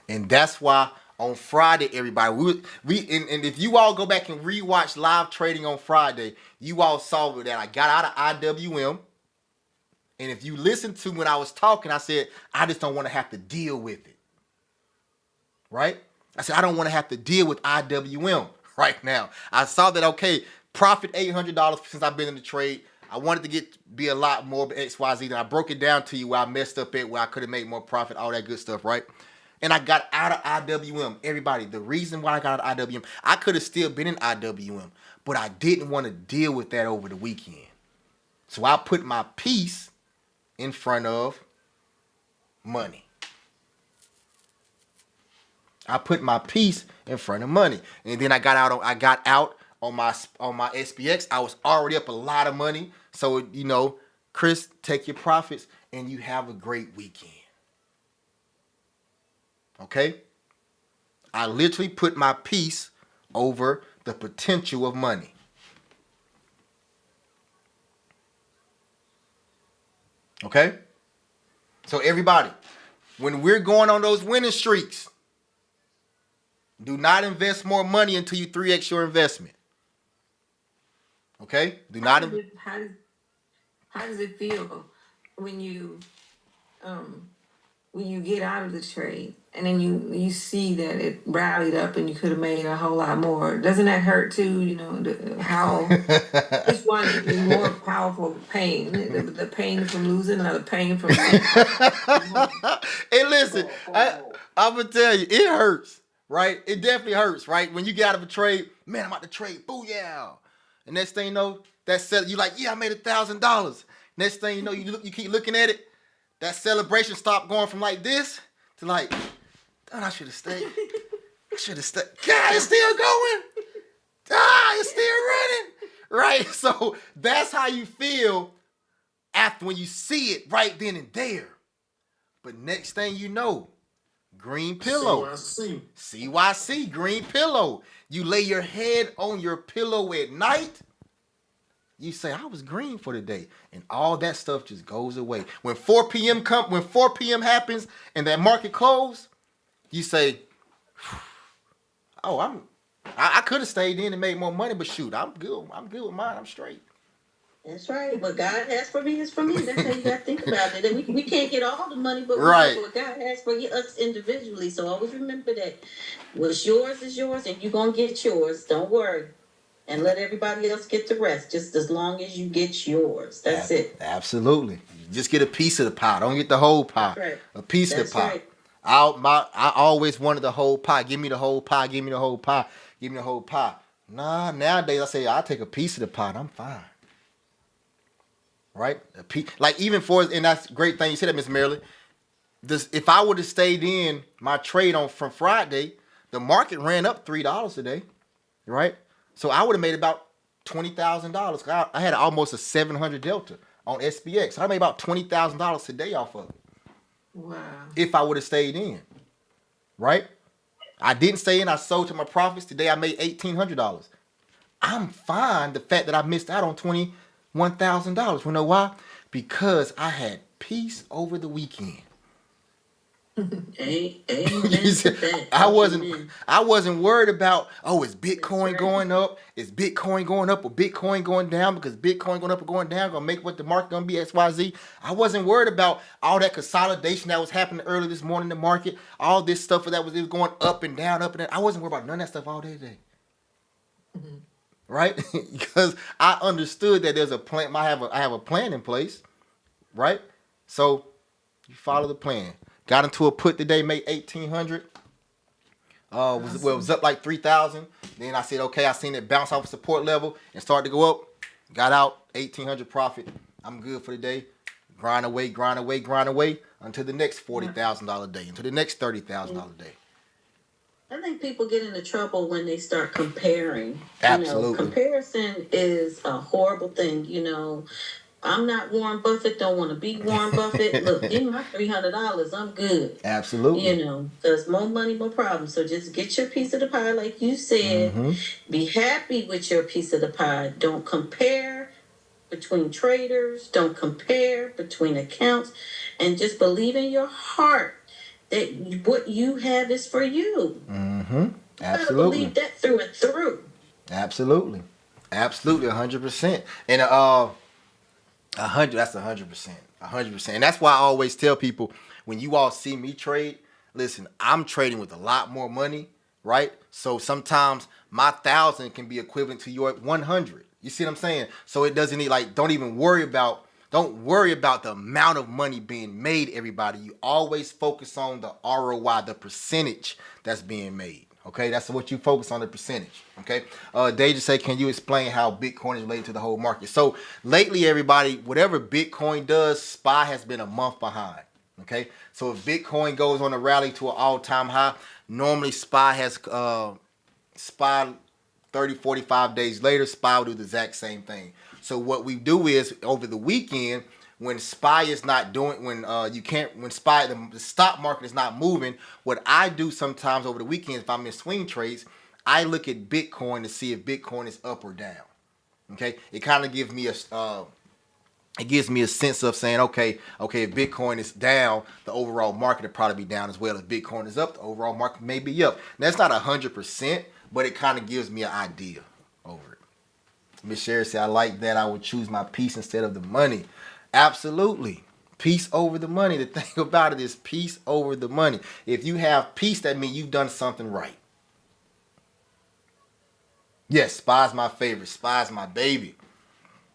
And that's why on Friday, everybody, and if you all go back and rewatch live trading on Friday, you all saw that I got out of IWM. And if you listen to when I was talking, I said, I just don't want to have to deal with it. Right? I said, I don't want to have to deal with IWM right now. I saw that, okay, profit $800 since I've been in the trade. I wanted to be a lot more XYZ. And I broke it down to you where I messed up at, where I could have made more profit, all that good stuff, right? And I got out of IWM. Everybody, the reason why I got out of IWM, I could have still been in IWM, but I didn't want to deal with that over the weekend. So I put my peace in front of money. I put my peace in front of money. And then I got out on my SPX. I was already up a lot of money. So, Chris, take your profits and you have a great weekend. Okay? I literally put my peace over the potential of money. Okay? So everybody, when we're going on those winning streaks, do not invest more money until you 3x your investment. Okay? How does it feel when you get out of the trade and then you see that it rallied up and you could have made a whole lot more? Doesn't that hurt too? How which one is more powerful pain? The pain from losing or the pain from Hey, listen, I'm gonna tell you, it hurts, right? It definitely hurts, right? When you get out of a trade, man, I'm out the trade, booyah. And next thing you know, you like, yeah, I made $1,000. Next thing you know, you keep looking at it, that celebration stopped going from like this to like, damn, I should have stayed. God, it's still going. It's still running. Right? So that's how you feel after when you see it right then and there. But next thing you know, green pillow. CYC, green pillow. You lay your head on your pillow at night. You say, I was green for the day. And all that stuff just goes away. When 4 p.m. happens and that market close, you say, oh, I could have stayed in and made more money, but shoot, I'm good. I'm good with mine. I'm straight. That's right. What God has for me is for me. That's how you got to think about it. And we can't get all the money, but Right. what God has for us individually. So always remember that what's yours is yours, and you're going to get yours. Don't worry. And let everybody else get the rest, just as long as you get yours. That's it. Absolutely. Just get a piece of the pie. Don't get the whole pie. That's right. A piece of That's the pie. right. I always wanted the whole pie. Give me the whole pie. Give me the whole pie. Give me the whole pie. Nah, nowadays I say I'll take a piece of the pie and I'm fine. Right? Like even and that's a great thing you said that, Miss Marilyn. If I would have stayed in my trade from Friday, the market ran up $3 a day. Right? So I would have made about $20,000. I had almost a 700 delta on SPX. So I made about $20,000 a day off of it. Wow. If I would have stayed in. Right? I didn't stay in. I sold to my profits. Today I made $1,800. I'm fine the fact that I missed out on $21,000. You know why? Because I had peace over the weekend. I wasn't worried about, is Bitcoin going up? Is Bitcoin going up or Bitcoin going down? Because Bitcoin going up or going down gonna make what the market gonna be XYZ. I wasn't worried about all that consolidation that was happening early this morning in the market, all this stuff that was going up and down, up and down. I wasn't worried about none of that stuff all day today. Mm-hmm. Right? Because I understood that there's a plan. I have a plan in place, right? So you follow the plan. Got into a put today, made $1,800. It was up like 3,000. Then I said, okay, I seen it bounce off a support level and start to go up. Got out, $1,800 profit. I'm good for the day. Grind away until the next $40,000 day, until the next $30,000 day. I think people get into trouble when they start comparing. Absolutely. Comparison is a horrible thing. I'm not Warren Buffett, don't want to be Warren Buffett. Look, give me my $300, I'm good. Absolutely. Because more money, more problems. So just get your piece of the pie, like you said. Mm-hmm. Be happy with your piece of the pie. Don't compare between traders. Don't compare between accounts. And just believe in your heart that what you have is for you. Mm-hmm. Absolutely. You gotta believe that through and through. Absolutely. 100%. And 100. That's 100%. 100%. And that's why I always tell people, when you all see me trade, listen, I'm trading with a lot more money, right? So sometimes my 1,000 can be equivalent to your 100. You see what I'm saying? So it doesn't need, don't worry about the amount of money being made, everybody. You always focus on the ROI, the percentage that's being made. Okay, that's what you focus on, the percentage. Okay, Dave just say, can you explain how Bitcoin is related to the whole market? So lately, everybody, whatever Bitcoin does, SPY has been a month behind. Okay, so if Bitcoin goes on a rally to an all-time high, normally SPY has SPY 30, 45 days later, SPY will do the exact same thing. So what we do is over the weekend, when SPY is not doing, when SPY, the stock market is not moving, what I do sometimes over the weekend, if I'm in swing trades, I look at Bitcoin to see if Bitcoin is up or down. Okay, it kind of gives me a sense of saying, okay, if Bitcoin is down, the overall market will probably be down as well. If Bitcoin is up, the overall market may be up. Now, that's not 100%, but it kind of gives me an idea over it. Miss Sherry said, I like that. I would choose my peace instead of the money. Absolutely. Peace over the money. The thing about it is peace over the money. If you have peace, that means you've done something right. Yes, SPY's my favorite. SPY's my baby.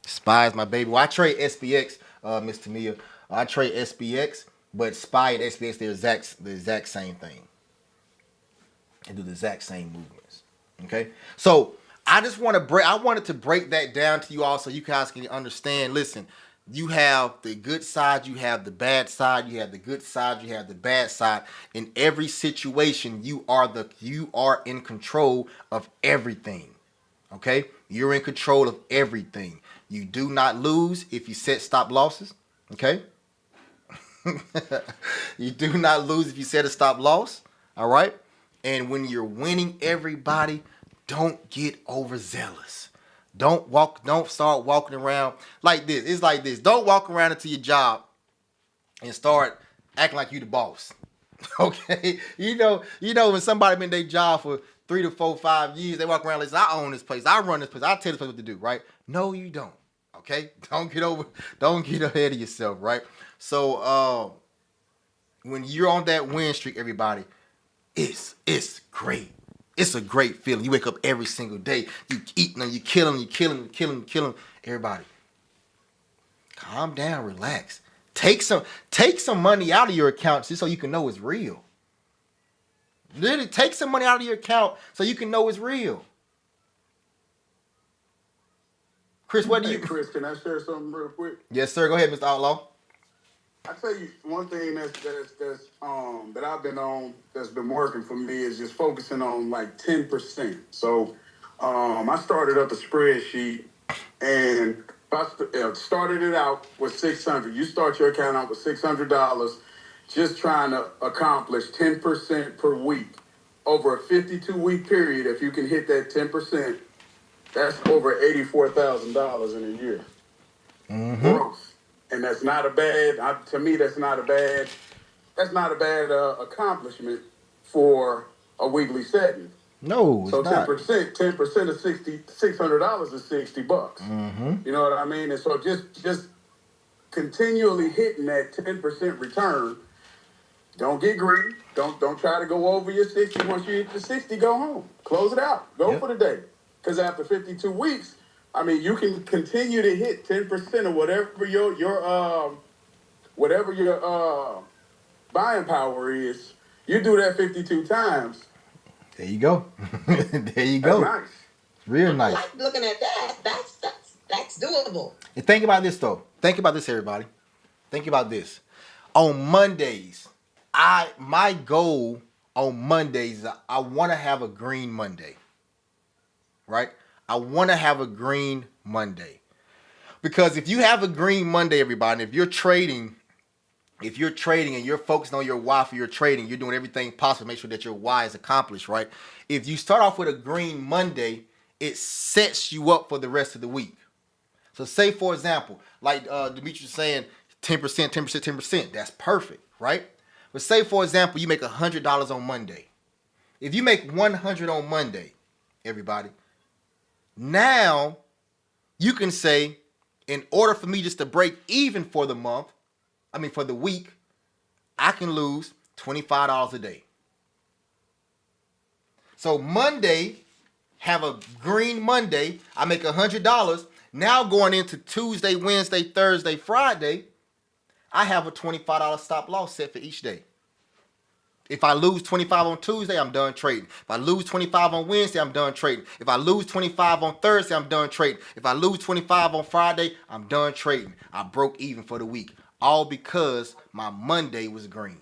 SPY's my baby. Well, I trade SPX, Miss Tamia. I trade SPX, but SPY and SPX, they're the exact same thing. They do the exact same movements. Okay? So I wanted to break that down to you all so you guys can understand. Listen, you have the good side, you have the bad side, you have the good side, you have the bad side. In every situation, you are in control of everything. Okay? You're in control of everything. You do not lose if you set stop losses. Okay? You do not lose if you set a stop loss. All right. And when you're winning, everybody, don't get overzealous. Don't start walking around like this. It's like this. Don't walk around into your job and start acting like you the boss. Okay? When somebody been in their job for 3 to 4, 5 years, they walk around like, I own this place, I run this place, I tell this place what to do, right? No, you don't. Okay? Don't get ahead of yourself, right? So when you're on that win streak, everybody, it's great. It's a great feeling. You wake up every single day. You eating them, you killing them, you killing them. Everybody, calm down, relax. Take some money out of your account just so you can know it's real. Literally, take some money out of your account so you can know it's real. Chris, what do you? Hey, Chris, can I share something real quick? Yes, sir. Go ahead, Mr. Outlaw. I tell you one thing that I've been on that's been working for me is just focusing on like 10%. So I started up a spreadsheet and started it out with $600. You start your account out with $600, just trying to accomplish 10% per week over a 52-week period. If you can hit that 10%, that's over $84,000 in a year. Mm-hmm. Growth. And that's not a bad, to me, that's not a bad accomplishment for a weekly setting. No, it's so not. 10% of $600 is $60. Mm-hmm. You know what I mean? And so just continually hitting that 10% return. Don't get greedy. Don't try to go over your 60. Once you hit the 60, go home. Close it out. Go for the day. Because after 52 weeks, I mean, you can continue to hit 10% of whatever your buying power is. You do that 52 times. There you go. There you go. That's nice. Real nice. Like looking at that, that's doable. And think about this though. Think about this, everybody. Think about this. On Mondays, my goal on Mondays is I want to have a green Monday. Right? I want to have a green Monday. Because if you have a green Monday, everybody, if you're trading and you're focusing on your why for your trading, you're doing everything possible to make sure that your why is accomplished, right? If you start off with a green Monday, it sets you up for the rest of the week. So say, for example, like Demetrius was saying, 10%, 10%, 10%. That's perfect, right? But say, for example, you make $100 on Monday. If you make $100 on Monday, everybody, now you can say, in order for me just to break even for the week, I can lose $25 a day. So Monday, have a green Monday, I make $100. Now going into Tuesday, Wednesday, Thursday, Friday, I have a $25 stop loss set for each day. If I lose 25 on Tuesday, I'm done trading. If I lose 25 on Wednesday, I'm done trading. If I lose 25 on Thursday, I'm done trading. If I lose 25 on Friday, I'm done trading. I broke even for the week. All because my Monday was green.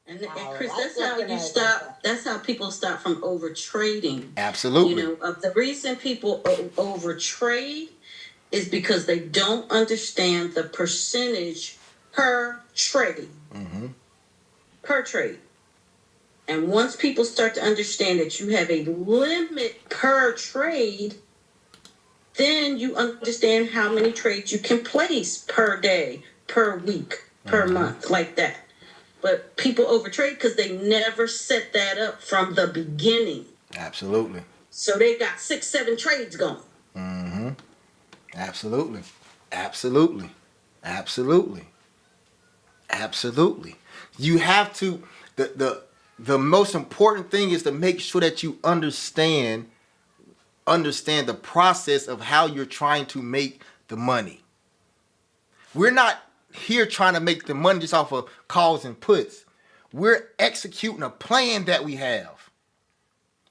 And Chris, that's how you stop. That's how people stop from over trading. Absolutely. The reason people over trade is because they don't understand the percentage per trade. Mm-hmm. Per trade. And once people start to understand that you have a limit per trade, then you understand how many trades you can place per day, per week, per month, like that. But people overtrade because they never set that up from the beginning. Absolutely. So they got 6, 7 trades going. Mm-hmm. Absolutely. Absolutely. Absolutely. Absolutely. You have to, the most important thing is to make sure that you understand the process of how you're trying to make the money. We're not here trying to make the money just off of calls and puts. We're executing a plan that we have.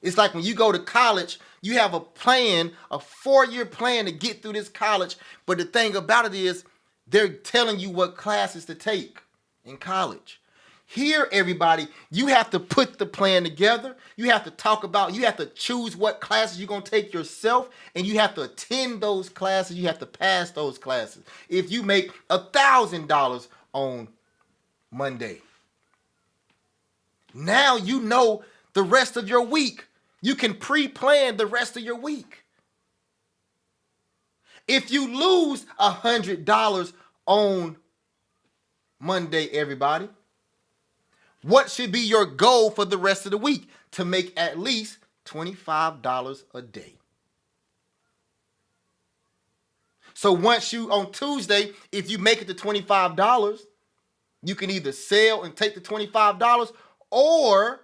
It's like when you go to college, you have a plan, a 4-year plan to get through this college. But the thing about it is, they're telling you what classes to take in college. Here, everybody, you have to put the plan together. You have to you have to choose what classes you're going to take yourself, and you have to attend those classes. You have to pass those classes. If you make $1,000 on Monday, now you know the rest of your week. You can pre-plan the rest of your week. If you lose $100 on Monday, everybody, what should be your goal for the rest of the week? To make at least $25 a day. So once on Tuesday, if you make it to $25, you can either sell and take the $25, or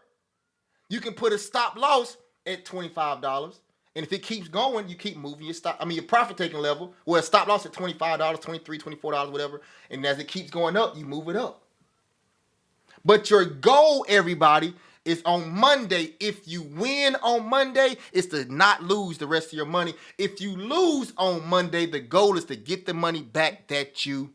you can put a stop loss at $25. And if it keeps going, you keep moving your profit taking level. Well, stop loss at $25, $23, $24, whatever. And as it keeps going up, you move it up. But your goal, everybody, is on Monday. If you win on Monday, it's to not lose the rest of your money. If you lose on Monday, the goal is to get the money back that you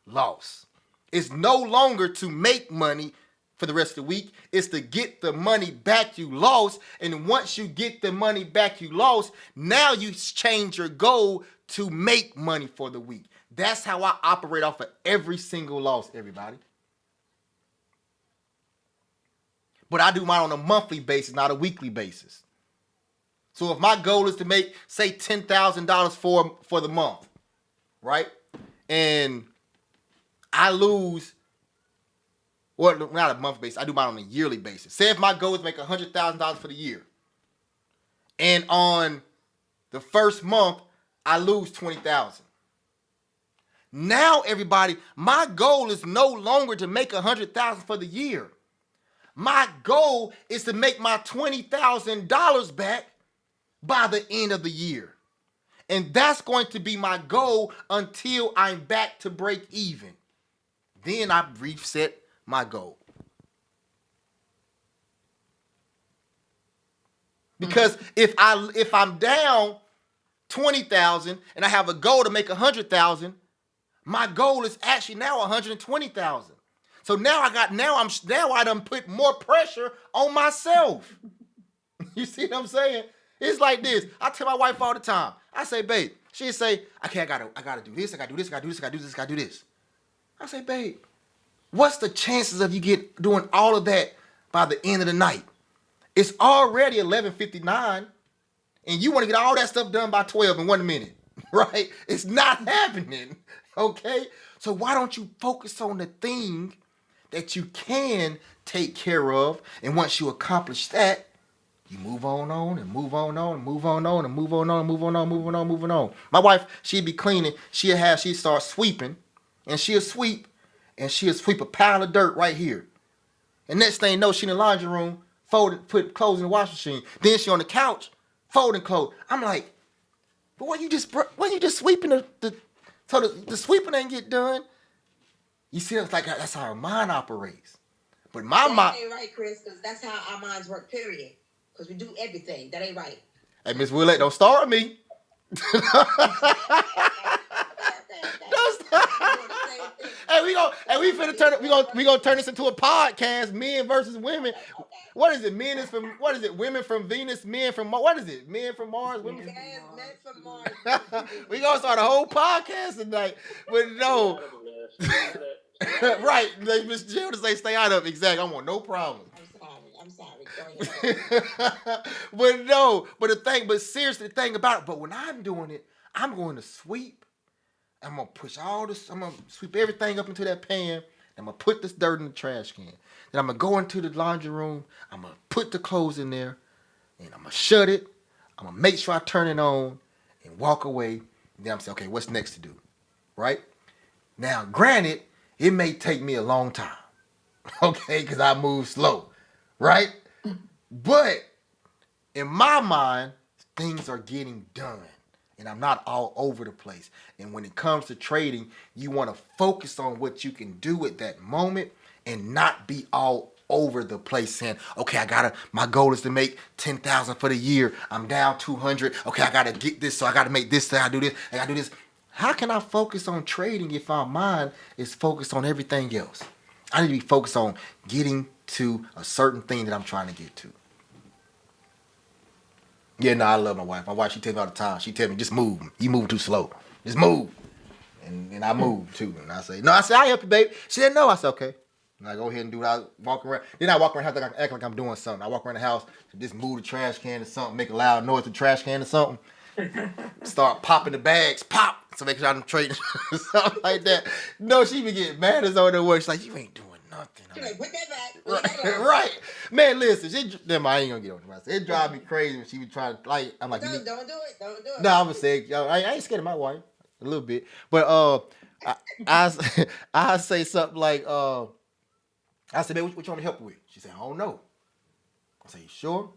lost. It's no longer to make money for the rest of the week. It's to get the money back you lost. And once you get the money back you lost, now you change your goal to make money for the week. That's how I operate off of every single loss, everybody. But I do mine on a monthly basis, not a weekly basis. So if my goal is to make, say, $10,000 for the month, right? And I lose, well, not a month basis, I do mine on a yearly basis. Say if my goal is to make $100,000 for the year, and on the first month, I lose $20,000. Now, everybody, my goal is no longer to make $100,000 for the year. My goal is to make my $20,000 back by the end of the year. And that's going to be my goal until I'm back to break even. Then I reset my goal. Because if I'm down $20,000 and I have a goal to make $100,000, my goal is actually now $120,000. So now I done put more pressure on myself. You see what I'm saying? It's like this. I tell my wife all the time. I say, babe, she'll say, okay, I gotta do this, I gotta do this, I gotta do this, I gotta do this, I gotta do this. I say, babe, what's the chances of you doing all of that by the end of the night? It's already 11:59, and you want to get all that stuff done by 12 in 1 minute, right? It's not happening, okay? So why don't you focus on the thing that you can take care of, and once you accomplish that, you move on and move on and move on and move on and move on. My wife, she'd be cleaning, she'd start sweeping, and she'll sweep a pile of dirt right here. And next thing you know, she in the laundry room, put clothes in the washing machine. Then she on the couch, folding clothes. I'm like, but when you just sweeping so the sweeping ain't get done. You see, it's like that's how our mind operates. But my mind... That ain't right, Chris, because that's how our minds work, period. Because we do everything. That ain't right. Hey, Miss Willette, don't start me. Don't start. Hey, we gonna turn this into a podcast, men versus women. What is it? Women from Venus, men from Mars. What is it? Men from Mars, women from Yes, men from Mars. We gonna start a whole podcast tonight. But no. Right, like Miss Jill to say stay out of it. Exactly. I want no problem. I'm sorry. Go ahead. but seriously, the thing about it, but when I'm doing it, I'm going to sweep. I'm gonna push all this, I'm gonna sweep everything up into that pan. I'm gonna put this dirt in the trash can. Then I'm gonna go into the laundry room, I'm gonna put the clothes in there, and I'm gonna shut it. I'm gonna make sure I turn it on and walk away. And then I'm saying, okay, what's next to do? Right? Now, granted, it may take me a long time, okay, because I move slow, right? But in my mind, things are getting done, and I'm not all over the place. And when it comes to trading, you want to focus on what you can do at that moment and not be all over the place saying, okay, my goal is to make $10,000 for the year. I'm down 200. Okay, I got to get this, so I got to make this, I got to do this. How can I focus on trading if my mind is focused on everything else? I need to be focused on getting to a certain thing that I'm trying to get to. Yeah, no, I love my wife. My wife, she tells me all the time. She tells me, just move. You move too slow. Just move. And I move too. And I say, no, I help you, baby. She said, no. I said, okay. And I go ahead and do it. I walk around. Then I walk around the house, act like I'm doing something. I walk around the house, just move the trash can or something, make a loud noise with the trash can or something. Start popping the bags, pop. So make sure I'm trading, something like that. No, she be getting mad as all the work. She's like, you ain't doing nothing. You're like, put that back. Put Right, that back. right. Man, listen, I ain't gonna get on the rest. It drives me crazy when she be trying to, like, I'm like, Don't do it. Don't do it. no, I'm gonna say, yo, I ain't scared of my wife a little bit, but I say something like, I said, man, what you want to help with? She said, I don't know. I say, you sure?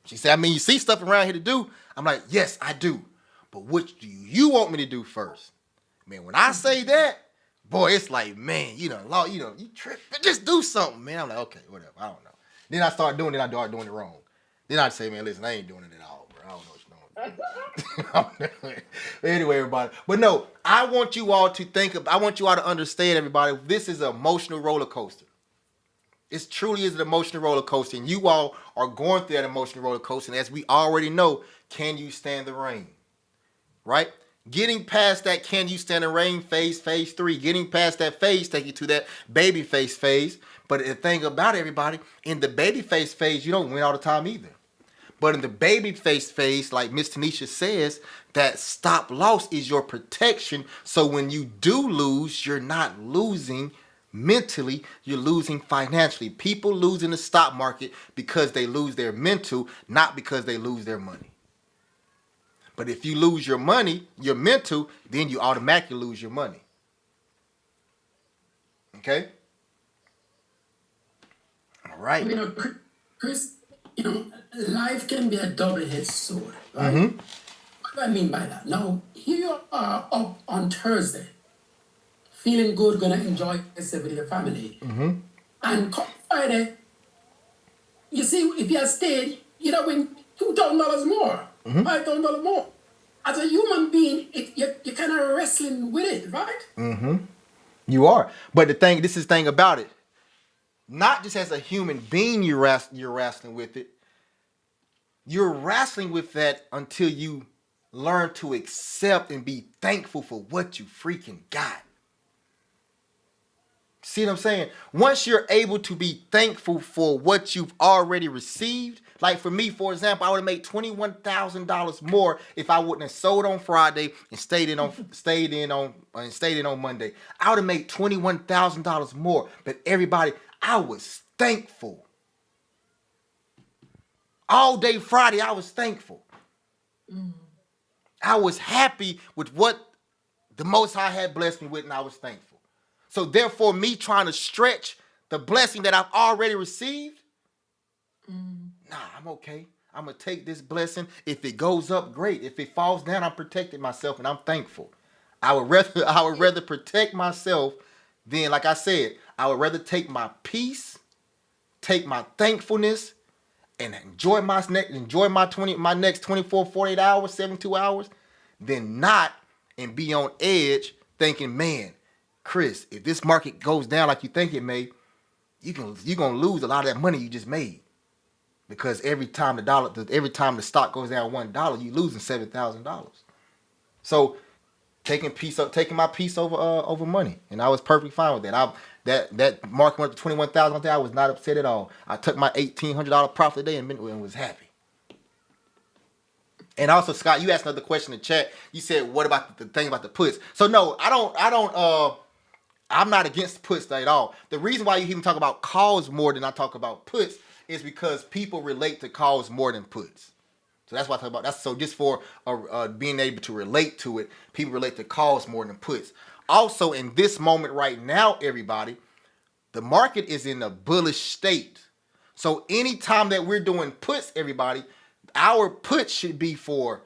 She said, I mean, you see stuff around here to do. I'm like, yes, I do. But what do you want me to do first? Man, when I say that, boy, it's like, man, you trip. Just do something, man. I'm like, okay, whatever. I don't know. Then I start doing it. I start doing it wrong. Then I say, man, listen, I ain't doing it at all, bro. I don't know what you're doing. Anyway, everybody. But no, I want you all to understand, everybody, this is an emotional roller coaster. It truly is an emotional roller coaster, and you all are going through that emotional roller coaster. And as we already know, can you stand the rain? Right? Getting past that can you stand the rain phase 3. Getting past that phase take you to that baby face phase. But the thing about it, everybody, in the baby face phase, you don't win all the time either. But in the baby face phase, like Miss Tanisha says, that stop loss is your protection. So when you do lose, you're not losing mentally, you're losing financially. People lose in the stock market because they lose their mental, not because they lose their money. But if you lose your money, your mental, then you automatically lose your money. Okay? All right. You know, Chris, life can be a double-edged sword, right? Mm-hmm. What do I mean by that? Now, here you are up on Thursday, feeling good, gonna enjoy yourself with your family. Mm-hmm. And come Friday, you see, if you had stayed, you'd have win $2,000 more, $5,000 more. As a human being, you're kind of wrestling with it, right? Mm-hmm. You are. But this is the thing about it. Not just as a human being you're wrestling with it. You're wrestling with that until you learn to accept and be thankful for what you freaking got. See what I'm saying? Once you're able to be thankful for what you've already received, like for me, for example, I would have made $21,000 more if I wouldn't have sold on Friday and stayed in on Monday. I would have made $21,000 more. But everybody, I was thankful. All day Friday, I was thankful. I was happy with what the Most High had blessed me with, and I was thankful. So therefore, me trying to stretch the blessing that I've already received, nah, I'm okay. I'm going to take this blessing. If it goes up, great. If it falls down, I'm protecting myself, and I'm thankful. I would rather protect myself than, like I said, I would rather take my peace, take my thankfulness, and enjoy my next 24, 48 hours, 72 hours, than not and be on edge thinking, man, Chris, if this market goes down like you think it may, you're gonna lose a lot of that money you just made. Because every time the stock goes down $1, you're losing $7,000. So taking my piece over money, and I was perfectly fine with that. That market went to 21,000. I was not upset at all. I took my $1,800 profit a day and was happy. And also, Scott, you asked another question in the chat. You said, "What about the thing about the puts?" So no, I'm not against puts at all. The reason why you even talk about calls more than I talk about puts is because people relate to calls more than puts. So that's what I talk about. That's so just for being able to relate to it, people relate to calls more than puts. Also, in this moment right now, everybody, the market is in a bullish state. So anytime that we're doing puts, everybody, our puts should be for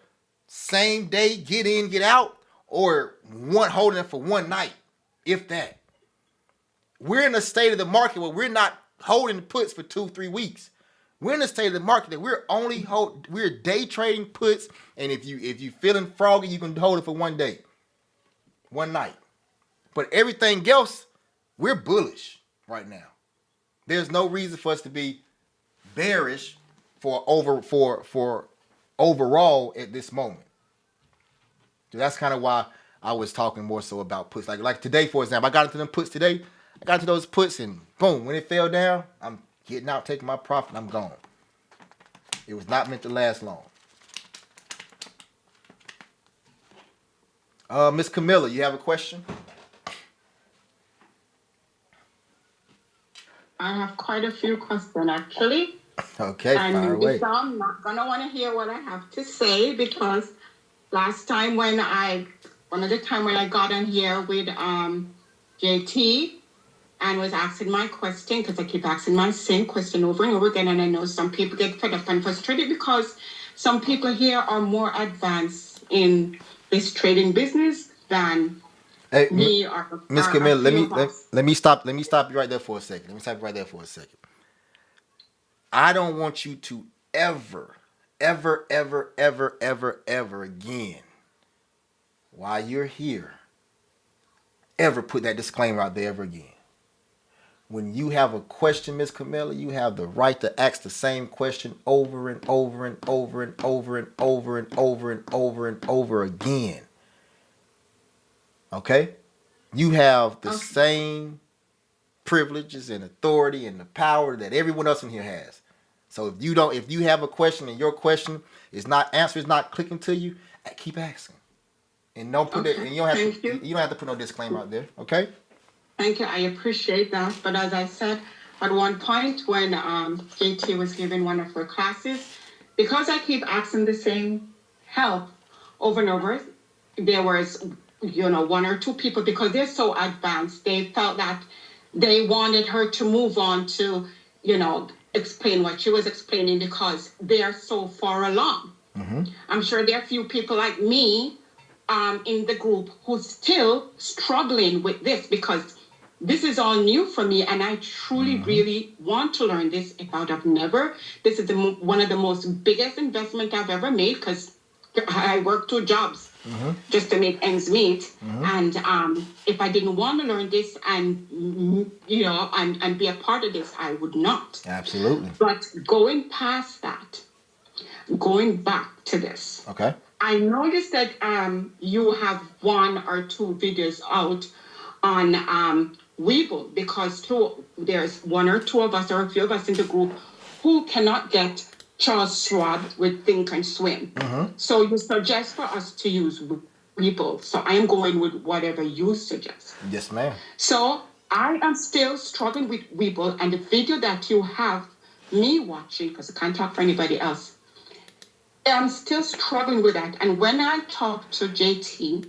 same day, get in, get out, or holding it for one night, if that. We're in a state of the market where we're not holding the puts for 2-3 weeks. We're in a state of the market that we're day trading puts, and if you feeling froggy, you can hold it for one day, one night. But everything else, we're bullish. right now. There's no reason for us to be bearish for overall at this moment. So that's kind of why I was talking more so about puts. Like today, for example, I got into them puts today. I got into those puts and boom, when it fell down, I'm getting out, taking my profit, and I'm gone. It was not meant to last long. Miss Camilla, you have a question? I have quite a few questions actually. Okay, fire And away. this I'm not gonna want to hear what I have to say because last time one of the time when I got on here with JT and was asking my question because I keep asking my same question over and over again, and I know some people get fed up and frustrated because some people here are more advanced in this trading business than Hey, me or Miss or Camilla, a let few me of let, us. let me stop you right there for a second. I don't want you to ever again, while you're here, ever put that disclaimer out there ever again. When you have a question, Miss Camilla, you have the right to ask the same question over and over and over and over and over and over and over and over again. Okay? You have the same privileges and authority and the power that everyone else in here has. So if you have a question and your question is not clicking to you, keep asking. And don't put it. And you don't have to put no disclaimer out there. Okay? Thank you. I appreciate that. But as I said, at one point when JT was giving one of her classes, because I keep asking the same help over and over, there was, one or two people, because they're so advanced, they felt that they wanted her to move on to, explain what she was explaining because they're so far along. Mm-hmm. I'm sure there are a few people like me in the group who's still struggling with this because this is all new for me, and I truly, really want to learn this. If I would have never, this is one of the most biggest investment I've ever made because I work 2 jobs just to make ends meet. And if I didn't want to learn this and and be a part of this, I would not. Absolutely. But going past that, going back to this. Okay. I know you said you have 1 or 2 videos out on Webull because there's 1 or 2 of us or a few of us in the group who cannot get Charles Schwab with Think and Swim. So you suggest for us to use Webull. So I am going with whatever you suggest. Yes, ma'am. So I am still struggling with Webull, and the video that you have me watching, because I can't talk for anybody else, I'm still struggling with that. And when I talked to JT,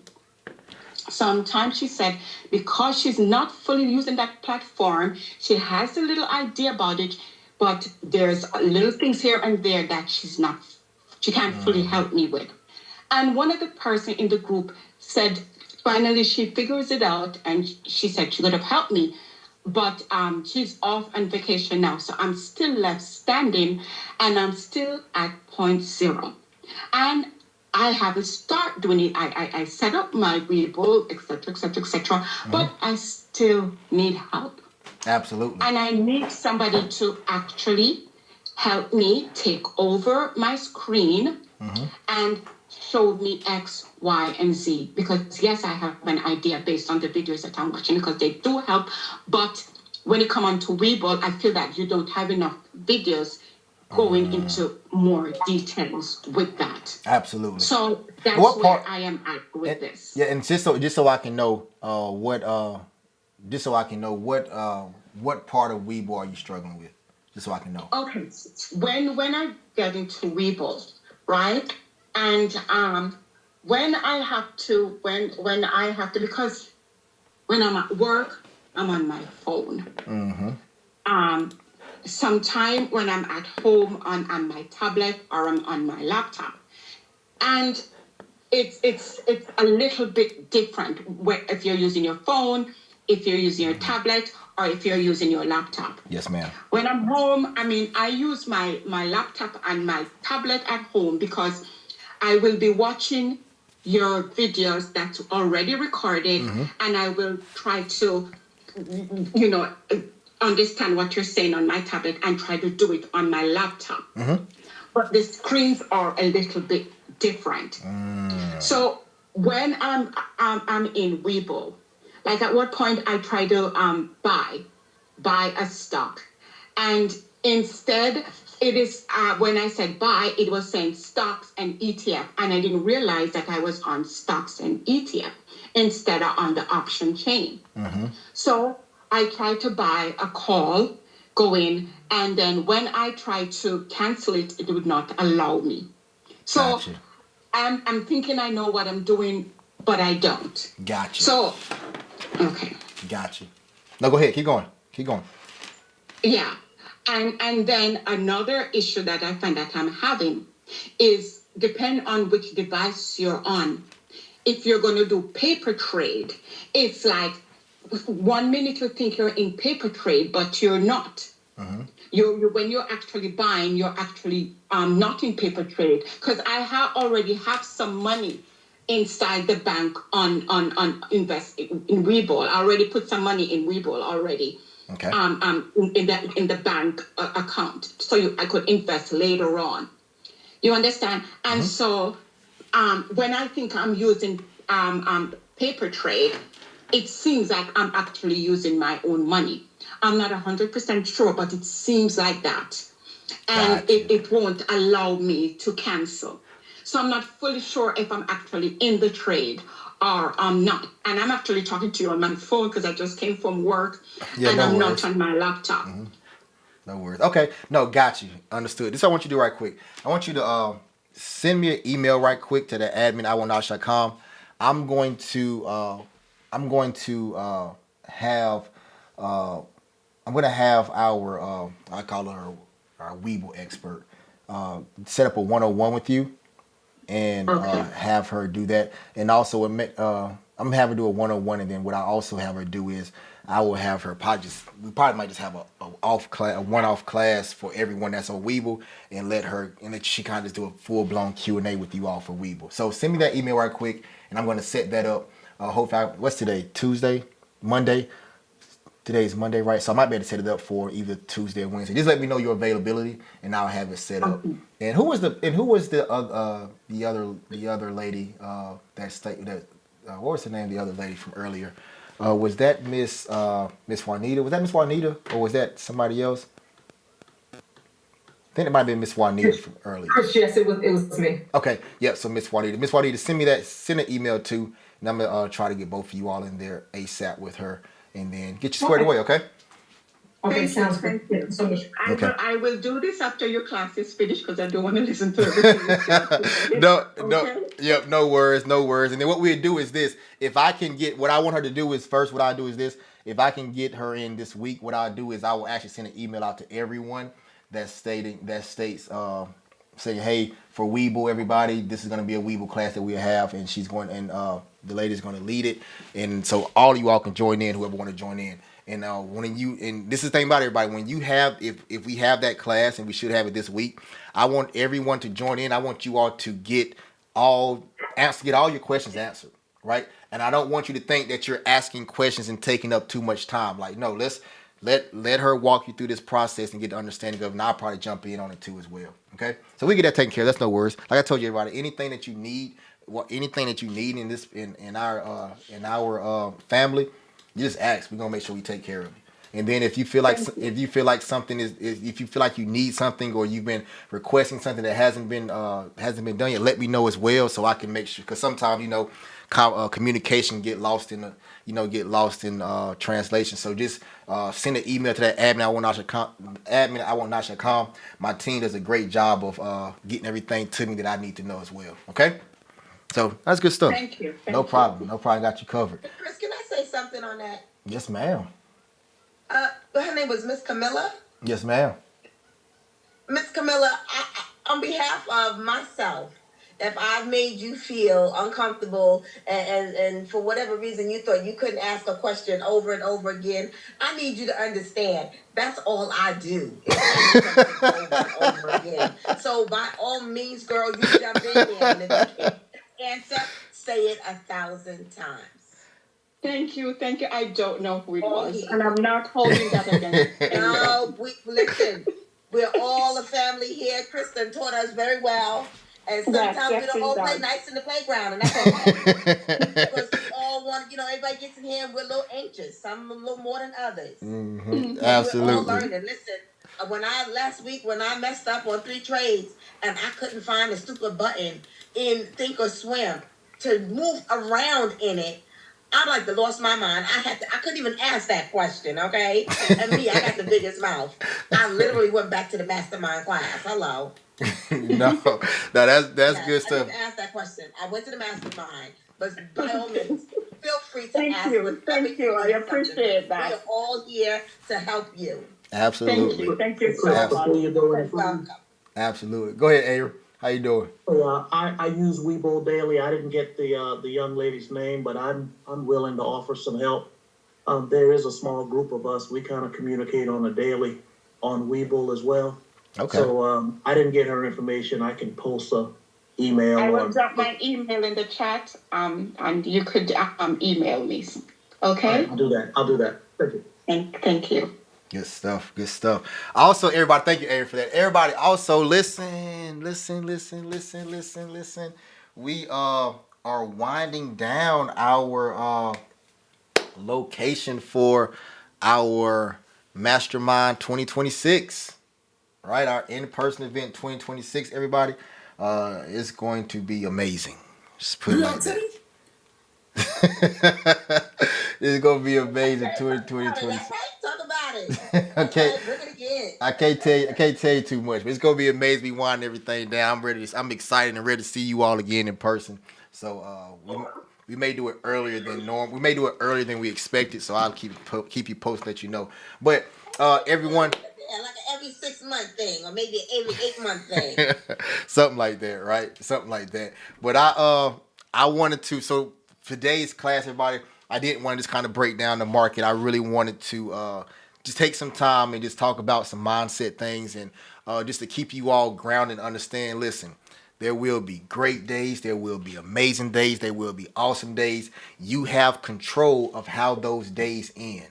sometimes she said because she's not fully using that platform, she has a little idea about it, but there's little things here and there that she can't fully help me with. And one of the person in the group said, finally she figures it out, and she said she could have helped me. But she's off on vacation now, so I'm still left standing, and I'm still at 0.0. And I haven't started doing it. I set up my Webull, etc., but I still need help. Absolutely. And I need somebody to actually help me take over my screen and show me X, Y, and Z. Because yes, I have an idea based on the videos that I'm watching because they do help. But when it comes on to Webull, I feel that you don't have enough videos going into more details with that. Absolutely. So that's where I am at with this. Yeah, and just so I can know what part of Webull are you struggling with? Just so I can know. Okay. When I get into Webull, right? And when I have to because when I'm at work, I'm on my phone. Sometime when I'm at home on my tablet or I'm on my laptop. And it's a little bit different if you're using your phone, if you're using your tablet, or if you're using your laptop. Yes, ma'am. When I'm home, I use my laptop and my tablet at home because I will be watching your videos that's already recorded, and I will try to, understand what you're saying on my tablet and try to do it on my laptop. But the screens are a little bit different. So when I'm in Webull, like at what point I try to buy a stock, and instead it is when I said buy, it was saying stocks and ETF, and I didn't realize that I was on stocks and ETF instead of on the option chain. So I tried to buy a call, go in, and then when I tried to cancel it, it would not allow me. So Gotcha. I'm thinking I know what I'm doing, but I don't. Gotcha. So, okay. Gotcha. No, go ahead. Keep going. Keep going. Yeah. And then another issue that I find that I'm having is depend on which device you're on. If you're going to do paper trade, it's like 1 minute you think you're in paper trade, but you're not. You when you're actually buying, you're actually not in paper trade, because I already have some money inside the bank on invest in Webull. I already put some money in Webull already. Okay. In the bank account, so I could invest later on. You understand? And so when I think I'm using paper trade, it seems like I'm actually using my own money. I'm not 100% sure, but it seems like that. And Gotcha. it won't allow me to cancel. So I'm not fully sure if I'm actually in the trade or I'm not. And I'm actually talking to you on my phone because I just came from work, Yeah, and no I'm worries. not on my laptop. No worries. Okay. No, got you. Understood. This I want you to do right quick. I want you to send me an email right quick to the admin iwantnosh.com. I'm going to have I'm gonna have our I call her our Weeble expert set up a 101 with you and have her do that. And also I'm gonna have her do a 101, and then what I also have her do is I will have her we probably might just have a one-off class for everyone that's on Weeble, and let she kind of just do a full-blown Q&A with you all for Weeble. So send me that email right quick, and I'm gonna set that up. Hopefully, what's today? Tuesday, Monday. Today's Monday, right? So I might be able to set it up for either Tuesday or Wednesday. Just let me know your availability, and I'll have it set up. And who was the other lady what was the name of the other lady from earlier? Was that Miss Juanita? Was that Miss Juanita, or was that somebody else? I think it might have been Miss Juanita from earlier. Yes, it was me. Okay, yeah. So Miss Juanita, send an email too, and I'm gonna try to get both of you all in there ASAP with her, and then get you squared away. Okay. Okay, Thank sounds you, good. thank you. Thank you so much. Okay. I will do this after your class is finished because I don't want to listen to everything you say. No, Okay? yep, no worries. And then what we'll do is this: if I can get what I want her to do is first, what I do is this: if I can get her in this week, what I'll do is I will actually send an email out to everyone that states saying, hey, for Weeble, everybody, this is going to be a Weeble class that we'll have, and she's going, and the lady's going to lead it, and so all of you all can join in, whoever want to join in. And and this is the thing about everybody, when you have, if we have that class, and we should have it this week, I want everyone to join in. I want you all to get all your questions answered, right? And I don't want you to think that you're asking questions and taking up too much time. Like, no, let her walk you through this process and get the understanding of it, and I'll probably jump in on it too as well. Okay? So we get that taken care of. That's no worries. Like I told you, everybody, anything that you need in this in our family, you just ask. We're gonna make sure we take care of it. And then if you feel like something if you feel like you need something, or you've been requesting something that hasn't been done yet, let me know as well, so I can make sure. Because sometimes communication get lost in translation. So just send an email to that admin@iwantnosh.com. My team does a great job of getting everything to me that I need to know as well. Okay, so that's good stuff. Thank you. No problem. Got you covered. Chris, can I say something on that? Yes, ma'am. Her name was Miss Camilla. Yes, ma'am. Miss Camilla, on behalf of myself, if I've made you feel uncomfortable and for whatever reason you thought you couldn't ask a question over and over again, I need you to understand that's all I do is ask something over and over again. So by all means, girl, you jump in there, and if you can't answer, say it 1,000 times. Thank you. I don't know who it Oh, was, he- and I'm not holding that against anyone. No, listen. We're all a family here. Kristen taught us very well. And sometimes Yes, we don't she all play does. nice in the playground, and that's okay. Because we all want, everybody gets in here and we're a little anxious. Some a little more than others. Mhm. We're all Absolutely. learning. Listen, last week when I messed up on 3 trades and I couldn't find a stupid button in Think or Swim to move around in it, I like to lost my mind. I couldn't even ask that question, okay? And me, I got the biggest mouth. I literally went back to the mastermind class. Hello. No, that's Yes, good I stuff. didn't ask that question. I went to the mastermind, but by all means, feel free to Thank ask. you. whatever Thank you. I need appreciate something. that. We are all here to help you. Absolutely. Thank you so Absolutely. much. Before you go any You're further, welcome. Absolutely. Go ahead, Aaron. How you doing? I use Webull daily. I didn't get the young lady's name, but I'm willing to offer some help. There is a small group of us. We kind of communicate on a daily on Webull as well. Okay. So I didn't get her information. I can post a email. I will or drop my email in the chat, and you could email me. Okay. I'll do that. Thank you. Thank you. Good stuff. Good stuff. Also, everybody, thank you, Aaron, for that. Everybody, also listen. We are winding down our location for our Mastermind 2026. Right, our in-person event 2026. Everybody, it's going to be amazing. Just put it New like York that. City? It's gonna be amazing 2026. That's right. Talk about it. Okay. Bring it again. I can't tell you too much, but it's gonna be amazing. We winding everything down. I'm excited and ready to see you all again in person. So we may do it earlier than normal. We may do it earlier than we expected. So I'll keep you posted, let you know. But everyone, Yeah, like an every 6-month thing, or maybe every 8-month thing. something like that, right? Something like that. But I wanted to. So today's class, everybody, I didn't want to just kind of break down the market. I really wanted to just take some time and just talk about some mindset things and just to keep you all grounded and understand. Listen, there will be great days. There will be amazing days. There will be awesome days. You have control of how those days end.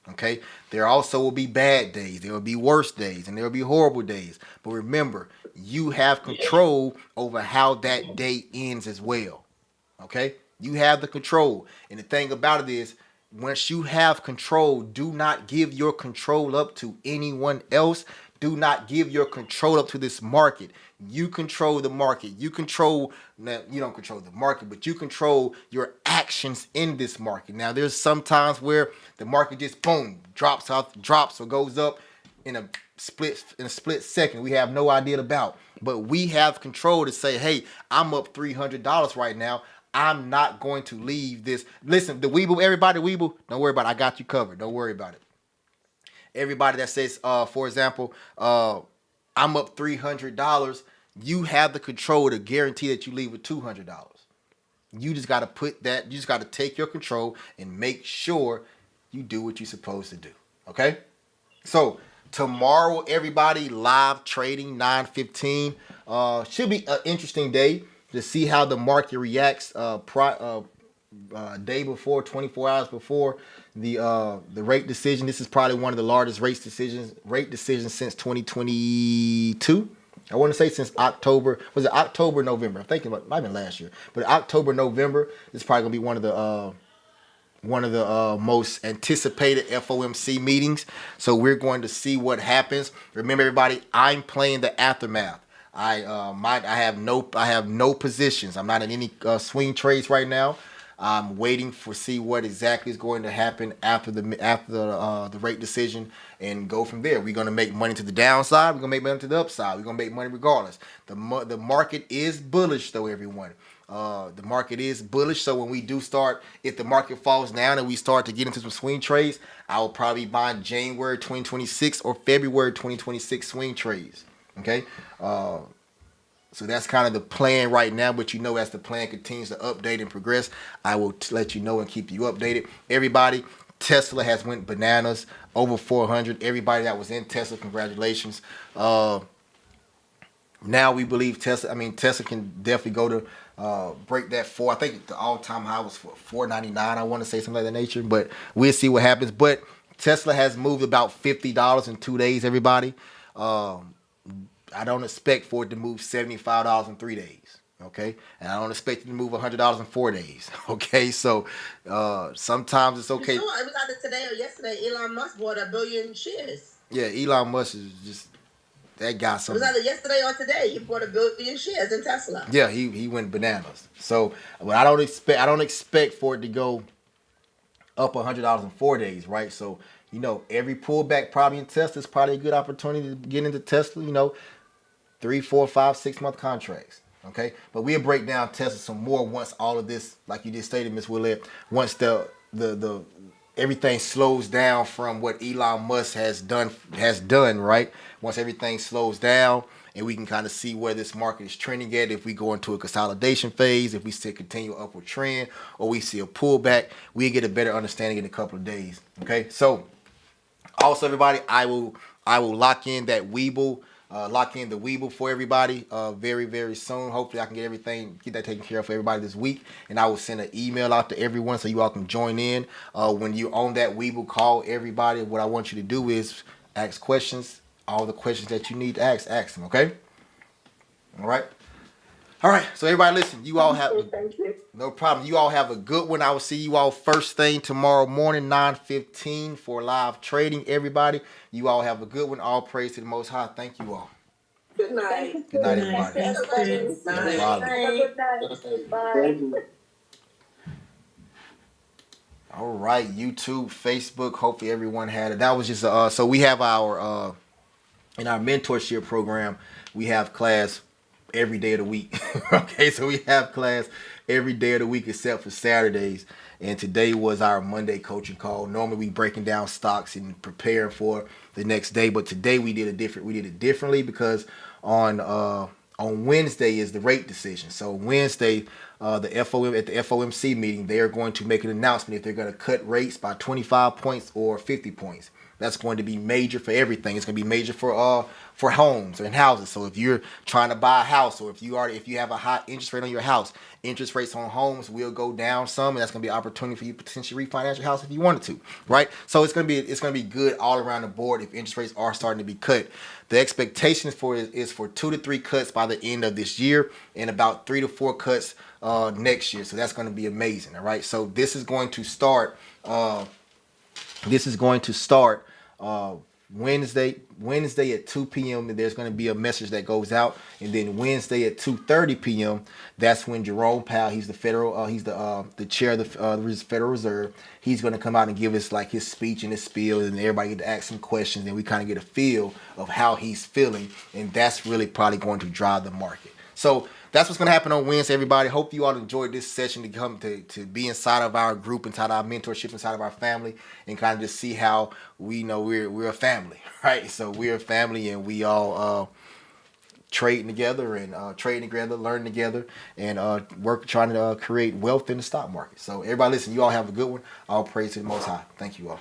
Okay? There also will be bad days. There will be worse days. And there will be horrible days. But remember, you have control over how that day ends as well. Okay? You have the control. And the thing about it is, once you have control, do not give your control up to anyone else. Do not give your control up to this market. You control the market. You don't control the market, but you control your actions in this market. Now, there's some times where the market just boom, drops or goes up in a split second. We have no idea about. But we have control to say, hey, I'm up $300 right now. I'm not going to leave this. Listen, the Webull, everybody, Webull, don't worry about it. I got you covered. Don't worry about it. Everybody that says, for example, I'm up $300, you have the control to guarantee that you leave with $200. You just got to you just got to take your control and make sure you do what you're supposed to do. Okay? So tomorrow, everybody, live trading 9:15. Should be an interesting day to see how the market reacts day before, 24 hours before the rate decision. This is probably one of the largest rate decisions since 2022. I want to say since October. Was it October, November? I'm thinking about, might have been last year, but October, November. This is probably gonna be one of the most anticipated FOMC meetings. So we're going to see what happens. Remember, everybody, I'm playing the aftermath. I have no positions. I'm not in any swing trades right now. I'm waiting for see what exactly is going to happen after the rate decision and go from there. We're going to make money to the downside. We're going to make money to the upside. We're going to make money regardless. The market is bullish though, everyone. The market is bullish. So when we do start, if the market falls down and we start to get into some swing trades, I will probably buy January 2026 or February 2026 swing trades. Okay. So that's kind of the plan right now, but as the plan continues to update and progress, I will let you know and keep you updated. Everybody, Tesla has went bananas, over 400. Everybody that was in Tesla, congratulations. Now we believe Tesla can definitely go to break that I think the all-time high was for $4.99. I want to say something like that nature, but we'll see what happens. But Tesla has moved about $50 in 2 days. Everybody, I don't expect for it to move $75 in 3 days. Okay, and I don't expect it to move $100 in 4 days. Okay, so sometimes it's okay. You know, it was either today or yesterday. Elon Musk bought 1 billion shares. Yeah, Elon Musk is just that guy. It was Something. either yesterday or today. He bought 1 billion shares in Tesla. Yeah, he went bananas. So, but I don't expect for it to go up $100 in 4 days, right? So, you know, every pullback probably in Tesla is probably a good opportunity to get into Tesla. You know, 3, 4, 5, 6 month contracts. Okay, but we'll break down Tesla some more once all of this, like you just stated, Miss Willette, once the everything slows down from what Elon Musk has done, right? Once everything slows down and we can kind of see where this market is trending at, if we go into a consolidation phase, if we see a continual upward trend, or we see a pullback, we get a better understanding in a couple of days. Okay, so also everybody, I will lock in that Webull. Lock in the Webull for everybody very, very soon. Hopefully I can get that taken care of for everybody this week. And I will send an email out to everyone so you all can join in. When you own that Webull, call everybody. What I want you to do is ask questions. All the questions that you need to ask them, okay? All right. All right, so everybody listen, you all have, Thank you. no problem. You all have a good one. I will see you all first thing tomorrow morning, 9:15 for live trading, everybody. You all have a good one. All praise to the Most High. Thank you all. Good night. Good night, everybody. Good No problem. Bye. All right, YouTube, Facebook. Hopefully everyone had it. That was just so we have our in our mentorship program, we have class every day of the week. Okay, so we have class every day of the week except for Saturdays. And today was our Monday coaching call. Normally we breaking down stocks and preparing for the next day, but today we did it differently because on Wednesday is the rate decision. So Wednesday, the FOMC meeting, they are going to make an announcement if they're going to cut rates by 25 points or 50 points. That's going to be major for everything. It's going to be major for homes and houses. So if you're trying to buy a house, or if you have a high interest rate on your house, interest rates on homes will go down some, and that's going to be an opportunity for you to potentially refinance your house if you wanted to, right? So it's going to be good all around the board if interest rates are starting to be cut. The expectation is for 2 to 3 cuts by the end of this year, and about 3 to 4 cuts next year. So that's going to be amazing. All right. So this is going to start. Wednesday at 2 p.m. and there's going to be a message that goes out, and then Wednesday at 2:30 p.m. that's when Jerome Powell, he's the chair of the Federal Reserve, he's going to come out and give us like his speech and his spiel, and everybody get to ask some questions, and we kind of get a feel of how he's feeling, and that's really probably going to drive the market. So that's what's going to happen on Wednesday, everybody. Hope you all enjoyed this session to come to be inside of our group, inside our mentorship, inside of our family, and kind of just see how we know we're a family, right? So we're a family, and we all trading together and learn together, and trying to create wealth in the stock market. So everybody listen, you all have a good one. All praise to the Most High. Thank you all.